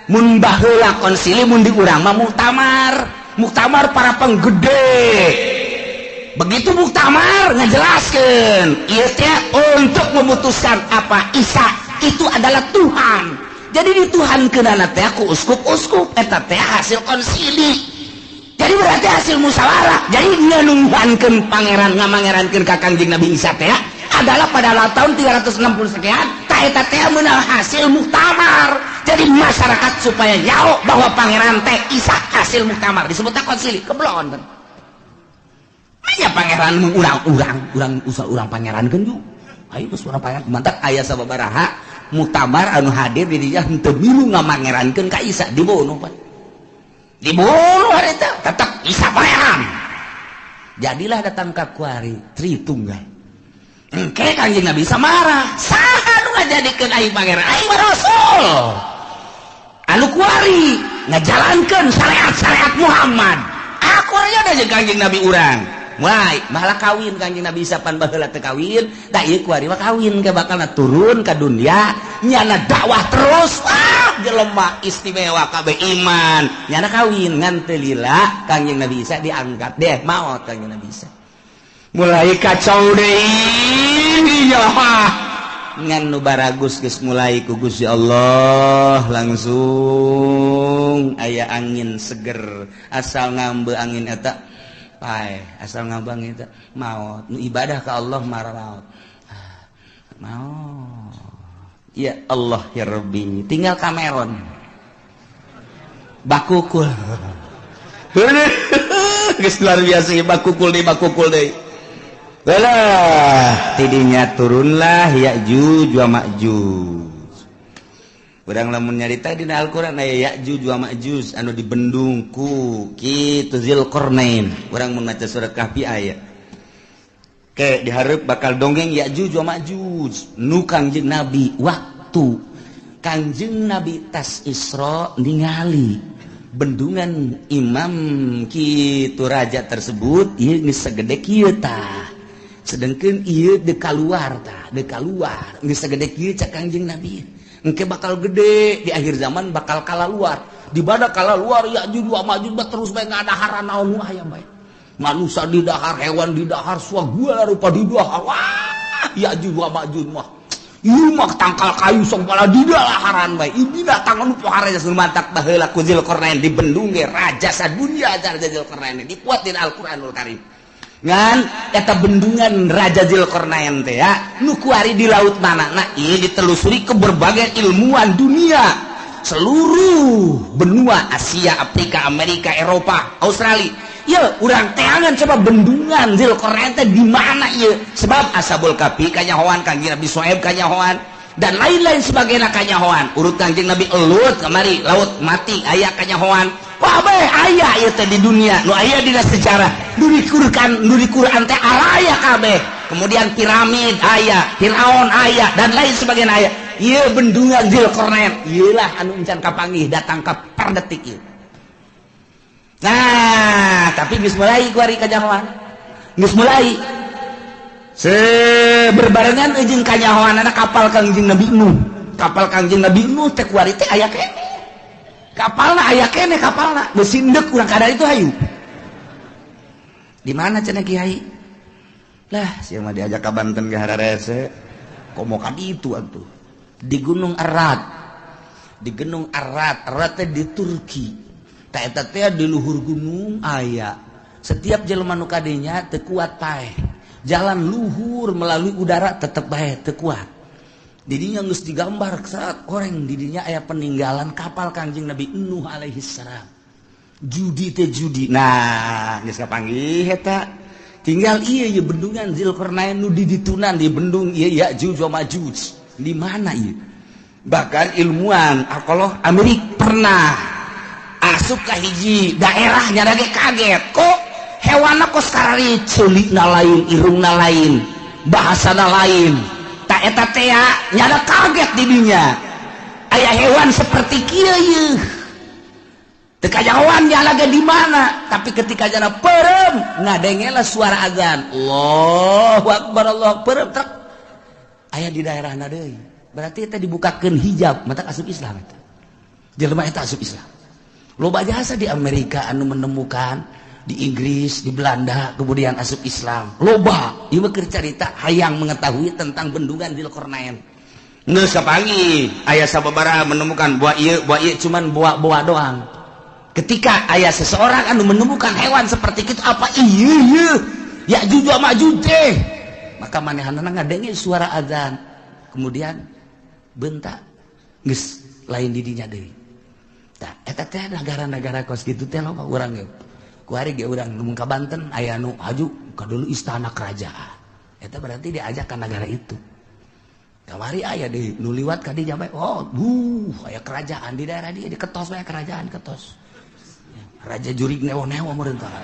S1: mun baheula konsili mun di urang mah muktamar para penggede begitu muktamar ngajelaskeun ieu teh untuk memutuskan apa Isa itu adalah Tuhan jadi dituhankeunana teh ku uskup-uskup eta teh hasil konsili jadi berarti hasil musyawarah jadi nganunghankeun pangeran ngamangerankeun ka kangjeng Nabi Isa teh adalah pada tahun 360 sekian ta eta teh meunang hasil muktamar jadi masyarakat supaya nyaho bahwa pangeran teh Isa hasil muktamar disebutna konsili keblon aya pangeran urang usul urang pangerankeun ju ayo geus urang pangeran mantap aya sababaraha muktamar anu hadir di dieu henteu milu ngamangerankeun ka Isa dibunuh Pak dibunuh hari itu tetap Isa pangeran jadilah datang ke kuari Tritunggal engke kangjeng Nabi Isa marah saha nu ngajadikeun aing pangeran aing rasul anu kuari ngajalankeun syariat Muhammad aku aya da jeung kangjeng Nabi urang wai bahala kawin kangjeng Nabi Isa pan baheula teu kawin da ieu kuari mah kawin ke bakalna turun ka dunia nyana dakwah terus jelema istimewa kabeh iman nyana kawin ngan teu lila kangjeng Nabi Isa diangkat deh maot kangjeng Nabi Isa mulai kacau deui ya ngan nu baragus geus mulai ku Gusti Allah langsung aya angin seger asal ngambe angin eta pae asal ngambe angin eta maot nu ibadah ka Allah maut maot ya Allah ya Rabbi tinggal Cameron bakukul geus luar biasa bakukul deui belah tidinya turunlah Ya'juj wa Ma'juj urang lamun nyarita dina Al-Qur'an aya Ya'juj wa Ma'juj anu dibendung ku kitu Zulkarnain urang mun maca surat Kahfi aya ke dihareup bakal dongeng Ya'juj wa Ma'juj nu kangjeng Nabi waktu kangjeng Nabi tas Isra ningali bendungan imam kitu raja tersebut ieu geus sagede kieu tah sedengkeun ieu de kaluar tah de kaluar geus sagede kieu cak kangjeng Nabi engke bakal gede di akhir zaman bakal kalaluar di bada kalaluar Ya'juj wa Ma'juj terus bae ngadahar naon aya bae manusia di dahar hewan di dahar suagua rupa di dahar wah Ya'juj wa Ma'juj mah ieu mah tangkal kayu sok pala dida laharan bae ieu datang anu pohara geus mantak baheula ku Zulkarnain di bendung ge raja sadunya raja Zulkarnain dipuat di Al-Qur'anul Karim ngan eta bendungan raja Zulkarnain teh ya nu kuari di laut manana ieu ditelusuri ke berbagai ilmuwan dunia seluruh benua Asia, Afrika, Amerika, Eropa, Australia. Ya, urang teangan coba bendungan Zulkarnain teh di mana ieu? Sebab Ashabul Kahfi kanyahoan Kangjeng Nabi Syuaib kanyahoan dan lain-lain sebagainya kanyahoan. Urut Kangjeng Nabi Elut kamari laut mati aya kanyahoan. Wah bae aya ieu teh di dunia. Nu aya dina sejarah. Nu di Quran teh aya kabeh. Kemudian piramid aya, Firaun aya dan lain sebagainya aya. Ieu bendungan Zulkarnain. Ieulah anu encan kapanggih datang ka perdetik ieu. Nah, tapi geus mulai kuari kanyahoan. Geus mulai. Berbarengan jeung kanyahoanana kapal Kangjeng Nabi Nuh. Kapal Kangjeng Nabi Nuh teh kuari teh aya kene. Kapalna aya kene kapalna. Geus sindek urang kada itu hayu. Di mana cenah Kiai? Lah, sia mah diajak ka Banten ge hararese. Komo ka ditu atuh. Di Gunung Arad. Di Gunung Arad, Arad teh di Turki. Tak eta teh di luhur gunung aya. Setiap jelema nu kadinya teu kuat paeh. Jalan luhur melalui udara tetep bae teu kuat. Didinya geus digambar saat orang didinya aya peninggalan kapal Kangjeng Nabi Nuh alaihi salam. Judi teh judi. Nah, geus kapanggih eta. Tinggal ieu bendungan Zulkarnain nu diditunan di bendung ieu Ya'juj wa Ma'juj. Di mana ieu? Bahkan ilmuwan alkohol Amerika pernah asup ka hiji daerahnya lagi kaget kok hewana kos karari ceulikna lain irungna lain bahasana lain tak eta teh nyada kaget di dinya aya hewan seperti kieu yeuh teu kajawan nya lagi di mana tapi ketika jana perem ngadengela suara azan Allahu akbar Allahu akbar aya di daerahna deui berarti eta dibukakeun hijab mata asup Islam eta jelema eta asup Islam. Loba jasa di Amerika anu menemukan di Inggris, di Belanda, kemudian asup Islam. Loba, ieu mah keur carita hayang mengetahui tentang bendungan Zulkarnain. Geus sapanggih aya sababaraha menemukan buah ieu cuman buah doang. Ketika aya seseorang anu menemukan hewan seperti itu apa ieu Ya'juj wa Ma'juj teh. Maka manehanna ngadenge suara azan. Kemudian bentak geus lain di dinya deui. Tah eta teh negara-negara kos kitu teh loba urang ge. Kuari ge urang mun ka Banten aya nu haju ka dulu istana kerajaan. Eta berarti diajak ka negara itu. Kamari aya di nu liwat ka dinya bae. Oh, aya kerajaan di daerah dia di ketos bae kerajaan ketos. Raja jurig newo-newo meureun tah.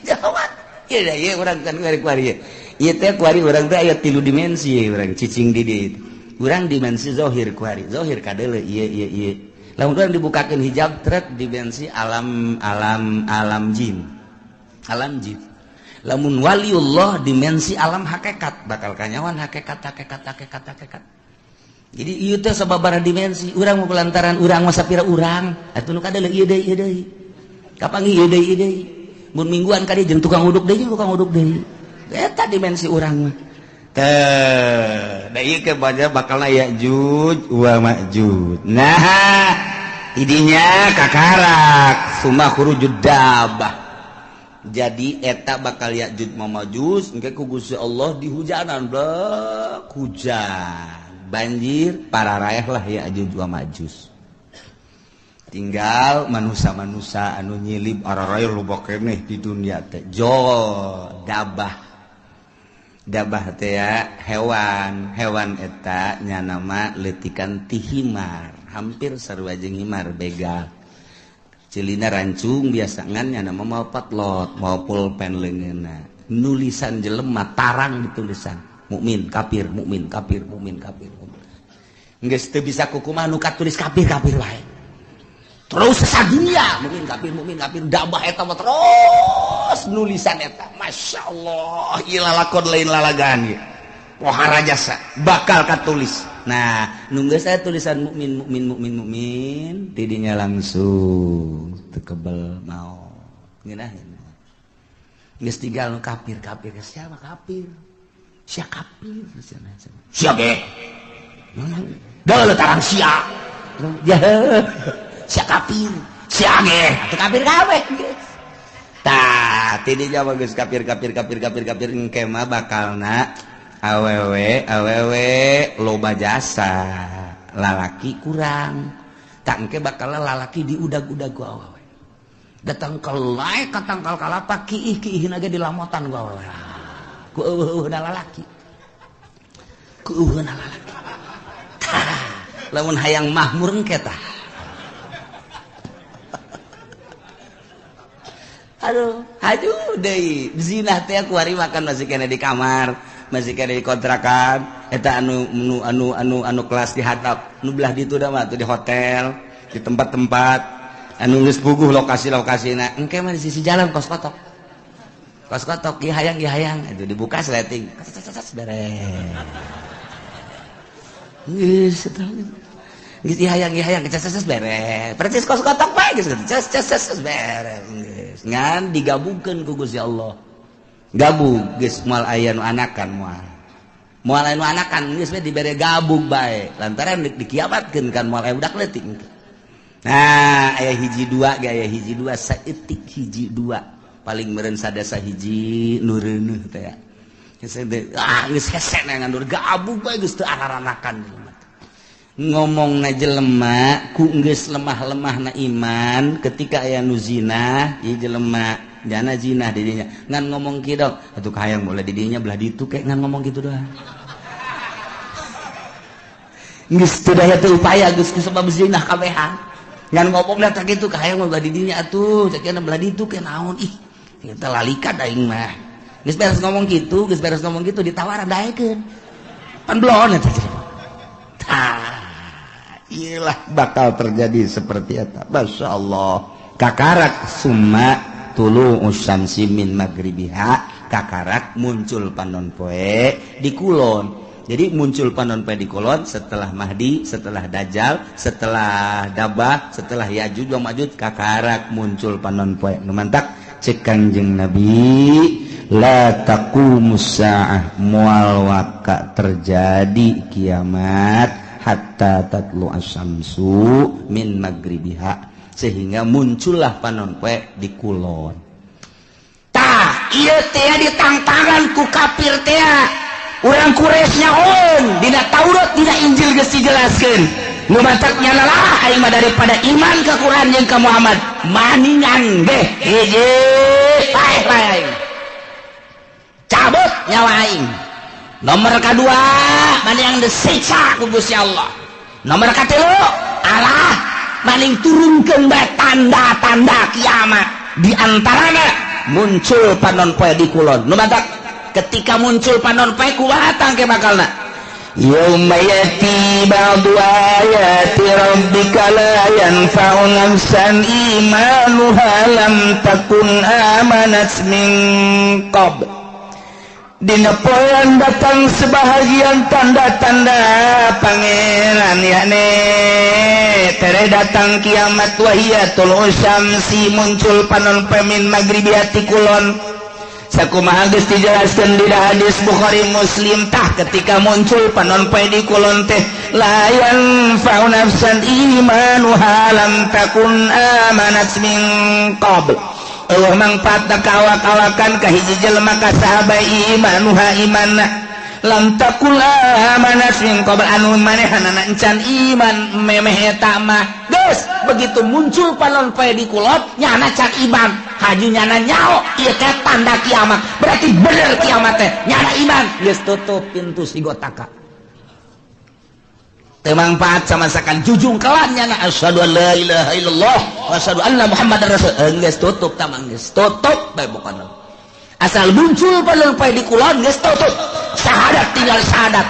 S1: Jawab. Ieu da ieu urang kan kuari. Ieu teh kuari urang teh aya 3 dimensi urang cicing di dieu. Urang dimensi zahir kuari zahir kadeule ieu lamun urang dibukakeun hijab trek dimensi alam jin lamun waliullah dimensi alam hakikat bakal kanyawan hakikat jadi ieu teh sababaraha dimensi urang mah pelantaran urang mah sapira urang atuh nu kadeule ieu deui kapanggih ieu deui mun mingguan ka dieu jeung tukang uduk deui eta dimensi urang mah da ieu ke baca bakalna Ya'juj wa Ma'juj. Nah, idinya kakarak summa khurujud dabah. Jadi eta bakal Ya'juj wa Ma'juj engke ku Gusti Allah dihujanan blek hujan. Banjir pararaeh lah Ya'juj wa Ma'juj. Tinggal manusia-manusia anu nyilib ararae loba keneh di dunia teh. Dabah teh ya hewan eta nya nama leutikan ti himar hampir sarua jeung himar begal ceulina rancung biasa ngan nya nama mau patlot mau pulpen leungeunna nulisan jelema tarang ditulisan mukmin kafir geus teu bisa kukumaha nu katulis kafir wae terus sadunya mukmin kafir dabah eta mah terus nulisan eta masyaallah ieu lalakon lain lalagan pohara jasa bakal katulis nah nu geus aya tulisan mukmin tidinya langsung teu kebel maot ngeunaheun geus tinggal nu kafir siapa kafir sia kafir sia ge deuleut tarang sia ya sia kafir sia ge atuh kafir kabeh tah tidinya mah geus kafir engke mah bakalna awewe loba jasa lalaki kurang tak engke bakal lalaki diudag-udag ku awewe datang kelai katangkal kalapa kiih-kiihna ge dilamotan ku awewe ku eueuhna lalaki lamun hayang mahmur engke tah aduh haju deui zina teh kuari makan masih kena di kamar masih kena di kontrakan eta anu kelas di hatap nu belah ditu da mah tuh di hotel di tempat-tempat anu geus puguh lokasi-lokasina engke mah di sisi jalan kos kotok ieu hayang itu dibuka sleting beres geus eta geus hayang ces beres percis kos kotok bae geus ces beres geus ngan digabungkeun ku Gusti Allah gabung geus moal aya nu anakan moal aya nu anakan geus we dibere gabung bae lantaran dikiamatkeun kan moal aya budak leutik nah aya hiji dua ge aya hiji dua saeutik hiji dua paling meureun sadasa hiji nu reuneuh teh ya geus hese ngandur gabung bae geus teu araranakan ngomongna jelema ku geus lemah-lemahna iman ketika aya nu zina ieu jelema jana zina di dinya ngan ngomong kieu atuh hayang boleh di dinya belah ditu kayak ngan ngomong gitu doang geus teu daya teu upaya geus sebab zina kabehan ngan ngomong da tak kitu hayang belah di dinya atuh ceukna belah ditu ke naon ih kita lalikan aing mah geus beres ngomong gitu ditawaran daekeun pan blon eta iyalah bakal terjadi seperti eta masyaallah kakarak summa tulu usyamsi min magribiha kakarak muncul panon poe di kulon jadi muncul panon poe di kulon setelah Mahdi setelah Dajjal setelah Dabah setelah Yajuj wa Majuj kakarak muncul panon poe nu mantak cek Kangjeng Nabi la taqumus saah moal waka terjadi kiamat hatta tatlu asyamsu min magribiha sehingga muncullah panon poe di kulon tah ieu teh ditangtangan ku kafir teh urang Quraisy nyaon dina Taurat dina Injil geus dijelaskeun nu mantak nyanalah aing mah daripada iman ka Quran jeung ka Muhammad maningan beh hiji lain cabut nyawa aing nomor kedua maning disiksa ku Gusti Allah nomor katilu Allah maning turunkeun bae tanda-tanda kiamat di antarana muncul panon poe di kulon nu mantak ketika muncul panon poe kumaha tangke bakalna yauma yati ba'du ayati rabbika la yanfa'u nafsan imanuha lam takun amanat min qabl dina poean datang sebahagian tanda-tanda pangeran yakni tere datang kiamat wahiyatul usyamsi muncul panon pemin maghribiati kulon sakumaha geus dijelaskeun di hadis Bukhari Muslim tah ketika muncul panon poe di kulon teh la yanfa'u nafsan imanuha lam takun amanat min qabl Allah mangpaat kawak-kawakan ka hiji jelema ka sahabat imanuha imanna lam takul amanat min qabl anu manehanana encan iman memeh eta mah geus begitu muncul panon poe di kulon nyana can iman haju nyana nyao ieu teh tanda kiamat berarti bener kiamat teh nyana iman geus tutup pintu sigotaka teu mangpaat samasakan jujung kelan nyana asyhadu an la ilaha illallah wa asyhadu anna muhammadar rasul geus tutup tamang geus tutup bae pokona asal muncul panon poe di kulon geus tutup syahadat tinggal syahadat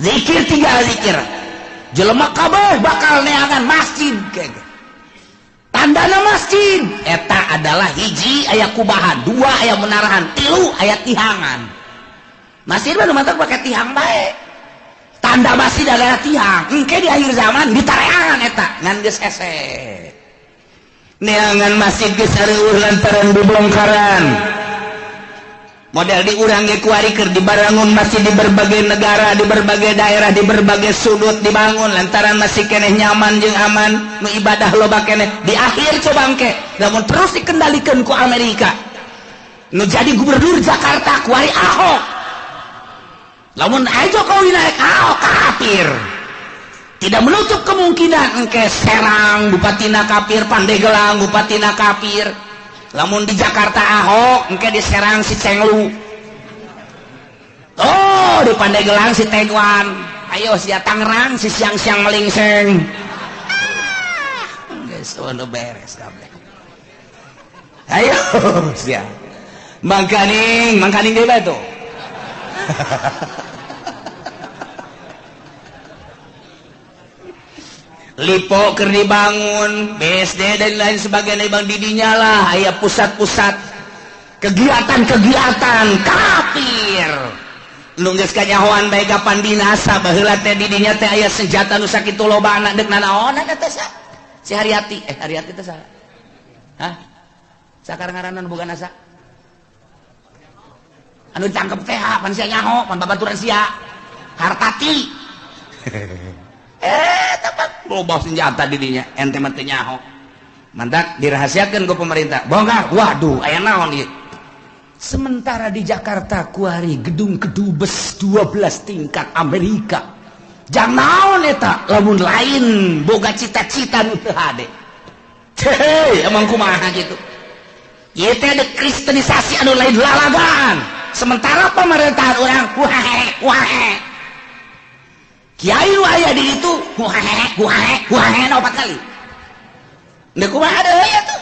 S1: zikir tinggal zikir jelema kabeh bakal neangan masjid kege tandana masjid eta adalah hiji aya kubahan dua aya menarahan tilu aya tihangan masjid mah mantap pake tihang bae tanda masjid adalah tihang engke di akhir zaman ditareangan eta ngan geus hese neangan masjid geus areueuh lantaran dibongkaran model diurang ge kuari keur dibangun masih di berbagai negara, di berbagai daerah, di berbagai sudut dibangun lantaran masih keneh nyaman jeung aman, nu ibadah loba keneh. Di akhir coba engke lamun terus dikendalikan ku Amerika, nu jadi gubernur Jakarta kuari Ahok, lamun aya Jokowi naik Ahok kafir. Tidak menutup kemungkinan engke Serang bupatina kafir, Pandeglang bupatina kafir. Lamun di Jakarta Ahok, engke di Serang si Cenglu. Oh, di Pandeglang si Tegwan. Ayo si Tangerang si siang-siang melingseng. Geus udah beres kabeh. Ayo sia. Mangkaning ge bae tuh. Lipo keur dibangun, BSD dan lain sebagainya bang didinya lah, aya pusat-pusat kegiatan-kegiatan kafir. Nu geus kanyahoan bae kapan dinasa baheula teh didinya teh aya senjata nu sakitu loba anak deuk nanaon eta teh si Haryati, Haryati teh saha? Hah? Sakar ngaranna nu boga nasa? Anu cangkep teh pan sia nyaho, pan babaturan sia. Hartati. Tepat loba senjata didinya ente mah teu nyaho. Mantak dirahasiakeun ku pemerintah. Bongkar. Waduh, aya naon ieu? Sementara di Jakarta kuari gedung kedubes 12 tingkat Amerika. Jang naon eta lamun lain boga cita-cita nu teu hade. Hei, emang kumaha gitu. Ieu teh dekristenisasi anu lain lalagan. Sementara pemerintahan urang wae. Kiai nu aya di itu wae 4 kali. Nek kumaha deui atuh.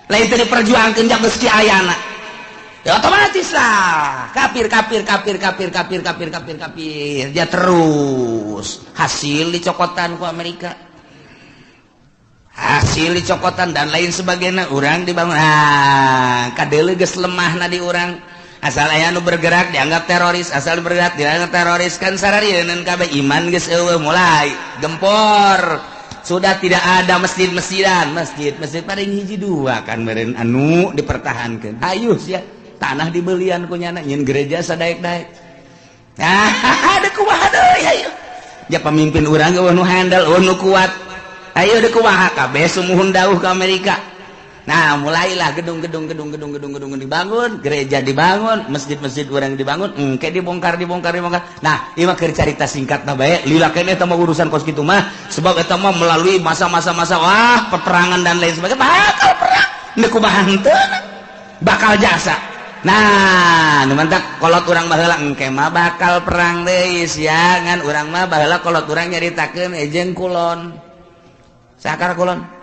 S1: Lain teh diperjuangkeun jak geus ki ayana. Ya otomatis lah kafir. Ya terus hasil dicokotan ku Amerika. Hasil dicokotan dan lain sebagainya urang dibangun. Kadeuleu geus lemahna di urang. Asal aya nu bergerak dianggap teroris, asal bergerak dianggap teroris kan sararieun kabeh iman geus eueuh mulai gempor. Sudah tidak ada masjid-masjidan, masjid paling hiji dua kan meureun anu dipertahankeun. Ayo sia tanah dibelian ku nyana nyeun gereja sadaek-daek. Ada kumaha deui ayo. Ya pemimpin urang eueuh nu handal, nu kuat. Ayo deui kumaha kabeh sumuhun dawuh ke Amerika. Nah mulailah gedung-gedung dibangun, gereja dibangun, masjid-masjid urang dibangun, engke dibongkar. Nah ieu mah keur carita singkatna bae, lila keneh eta mah urusan kos kitu mah, sebab eta mah melalui masa-masa peperangan dan lain sebagainya, bakal perang, nek kumaha henteu bakal jasa. Nah nu mantak kolot urang baheula engke mah bakal perang deui sia ngan urang mah baheula kolot urang nyaritakeun ejeun kulon. Sakar kulon?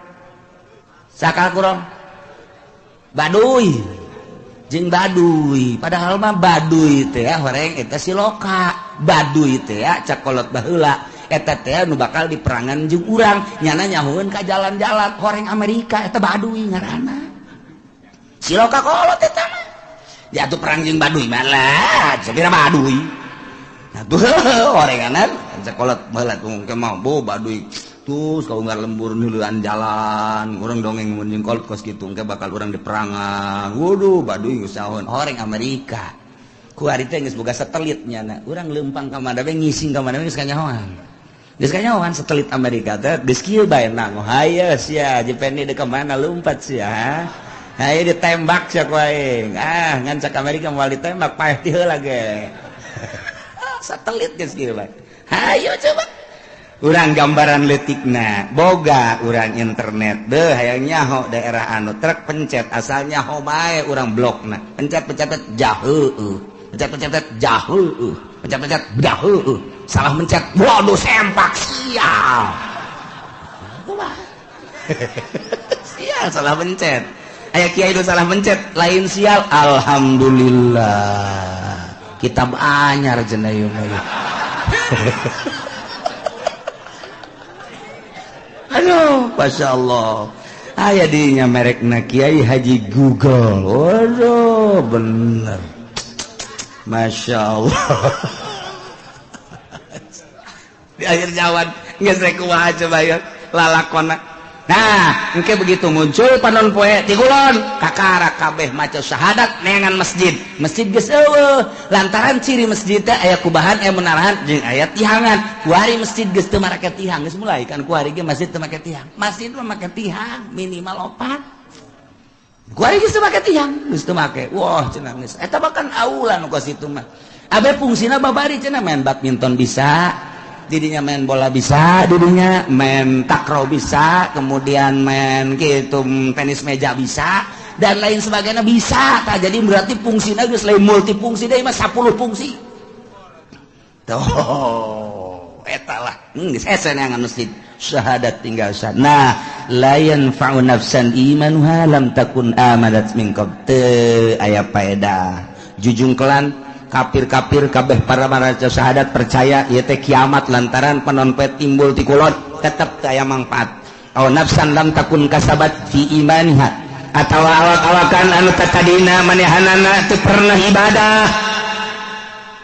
S1: Sakal kurang baduy jeung baduy padahal mah baduy teh horeng eta siloka baduy teh cak kolot baheula eta teh nu bakal diperangan jeung urang nyana nyahoeun ka jalan-jalan horeng Amerika eta baduy ngaranna siloka kolot eta mah ya atuh perang jeung baduy mah lah sabira baduy atuh horenganan cak kolot baheula tong ke mah baduy terus kalau nggak lembur nulian jalan orang dongeng menjeng kolot kos gitu engke bakal orang diperangan waduh baduy ngusahaun horeng Amerika ku ari teh geus boga satelitnya na urang leumpang ka mana we ngising ka mana we geus kanyahoan satelit Amerika teh geus kieu bae nang haye sia jepeni deuk ka mana lompat sia haye ditembak sia ku aing ngan cak Amerika moal ditembak paeh ti heula ge satelit geus kieu bae hayo coba urang gambaran letikna boga urang internet deh hayang nyaho daerah anu trek pencet asal nyaho bae urang blokna pencet jaheueuh pencet jaheueuh pencet jaheueuh salah mencet waduh sempak sial sial salah mencet aya kiai nu salah mencet lain sial alhamdulillah kitab anyar cenah ieu mah aduh, Masya Allah aya dinya merekna Kiai Haji Google waduh bener Masya Allah di akhir jawan geus rek kumaha coba ya lalakonna Nah engke begitu muncul panon poe ti kulon kakara kabeh maca syahadat neangan masjid geus eueuh lantaran ciri masjid teh aya kubahan aya menarahan jeung aya tihangan kuari masjid geus teu make tihang geus mulai kan kuari ge masjid teu make tihang masjid mah make tihang minimal 4 kuari geus teu make tihang geus teu make wah cenah geus eta bahkan aula nu ka situ mah abe fungsina babari cenah main badminton bisa didinya main bola bisa, didinya main takraw bisa, kemudian main gitu tenis meja bisa, dan lain sebagainya bisa. Tak jadi berarti fungsinya geus lain multifungsi deh mah 10 fungsi. Tuh, eta lah. Geus ese neangan masjid syahadat tinggal sah. Nah, la yanfa'u nafsan imanuha lam takun amanat min qabl. Teu aya paedah. Jujungkelan kafir-kafir kabeh para maca syahadat percaya ieu teh kiamat lantaran panonpet timbul ti kulon tetep teu aya mangpaat. Aw nafsan lam takun kasabat fi imaniha atawa awak-awakan anu tatadina manehanana teu pernah ibadah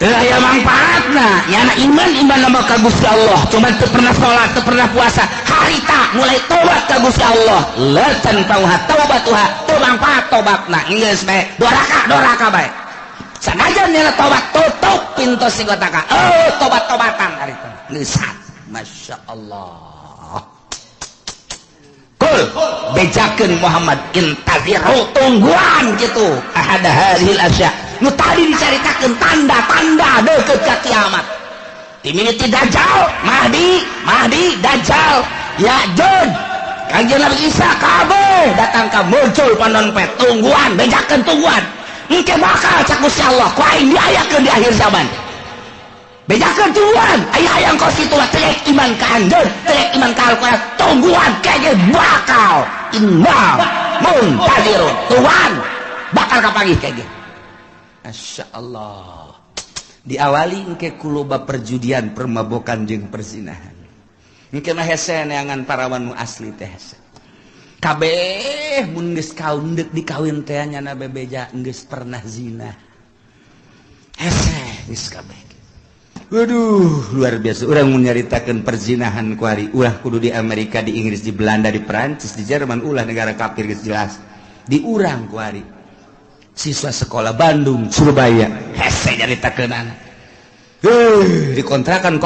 S1: teu aya mangpaatna nyana iman nama ka Gusti Allah cuma teu pernah salat teu pernah puasa harita mulai tobat ka Gusti Allah la tanfa'uha taubatuha teu mangpaat tobatna geus bae doraka bae sanajan nila tobat tutup pintu sigotaka tobat-tobatan hari itu nisat Masya Allah kul bejakeun Muhammad intaziru tungguan gitu ahada hadhil asya nu tadi dicaritakeun tanda-tanda deukeut ka kiamat timimiti dajjal mahdi dajjal ya'juj kanjeng Nabi Isa kabeh datang ka muncul panonpet tungguan bejakeun tungguan engke bakal cak Gusti Allah ku aing diayakeun di akhir zaman bejakeun tungguan aya hayang kos kitu mah teu iman ka anjeun teu iman ka Al-Qur'an tungguan kege bakal imam muntadirun tungguan bakal kapanggih kege Masya Allah diawali engke kuloba perjudian permabokan jeung perzinahan engke mah hese neangan parawan nu asli teh hese kabeh mun geus kaun deuk dikawin teh nyana bebeja geus pernah zina hese geus kabeh waduh luar biasa urang mun nyaritakeun perzinahan ku ari ulah kudu di Amerika di Inggris di Belanda di Perancis di Jerman ulah negara kafir geus jelas di urang ku ari siswa sekolah Bandung Surabaya hese nyaritakeunana di kontrakan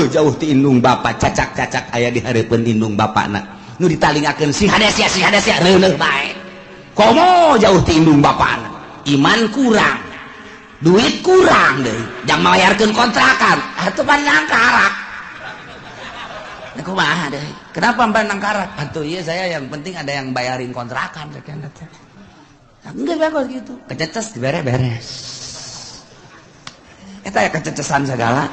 S1: jauh ti indung bapa cacak aya di hareupeun indung bapana nu ditalingakeun si hadasya reuneuh bae komo jauh ti indung bapana iman kurang duit kurang deui jang malayarkeun kontrakan atuh pandang karak kumaha deui kenapa pandang karak atuh ieu saya yang penting ada yang bayarin kontrakan cenah teh enggak bagus gitu kececes beres eta ya kececesan segala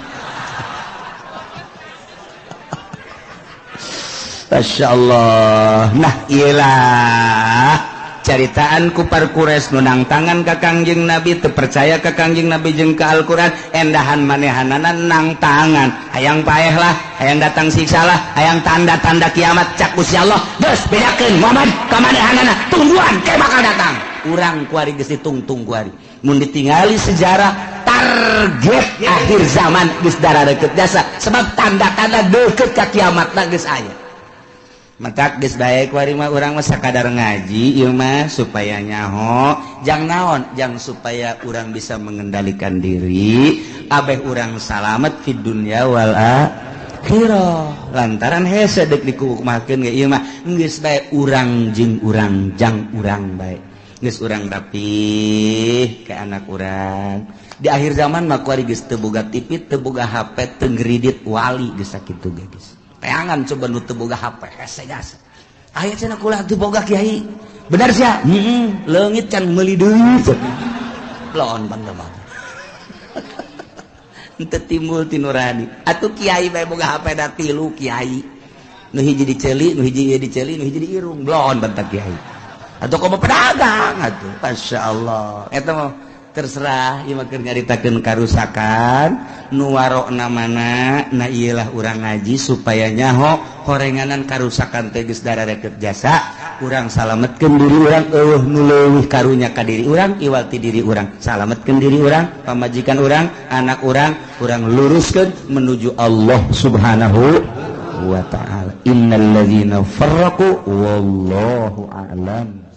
S1: Masya Allah. Nah iyalah caritaan kupar kures nunang tangan ka Kangjeng Nabi terpercaya ka Kangjeng Nabi jeung ka Al-Quran endahan manehanana nang tangan hayang paeh lah hayang datang siksa lah hayang tanda-tanda kiamat cak Gusti Allah geus bedakeun Muhammad ka manehanana tungguan ke bakal datang urang kuari geus ditungtung kuari mun ditingali sejarah target akhir zaman geus dara deukeut jasa sebab tanda-tanda deukeut ka kiamatna geus aya mentak geus bae kuari mah urang mah sakadar ngaji ieu mah supaya nyaho jang naon jang supaya urang bisa mengendalikan diri abeh urang salamet fid dunya wal akhirah lantaran hese deuk dikukumakeun ge ieu mah geus bae urang jeung urang jang urang bae geus urang rapih ke anak urang di akhir zaman mah kuari geus teu boga TV teu boga HP teu ngridit wali geus sakitu ge geus peangan coba nu teu boga HP hese jasa aya cenah kulah teu boga kiai bener sia leungit can meuli deui laon bandama henteu timbul ti nurani atuh kiai bae boga HP da 3 kiai nu hiji diceuli nu hiji diceuli nu hiji diirung laon bantah kiai atuh komo pedagang atuh masyaallah eta mah terserah ieu mah keur nyaritakeun karusakan nu warokna mana na ieulah urang ngaji supaya nyaho horenganan karusakan teh geus dararekeut jasa urang salametkeun diri urang eueuh nu leuwih karunya ka diri urang iwal ti diri urang salametkeun diri urang pamajikan urang anak urang luruskeun menuju Allah Subhanahu wa ta'ala. Innal ladzina farraqu wallahu a'lam.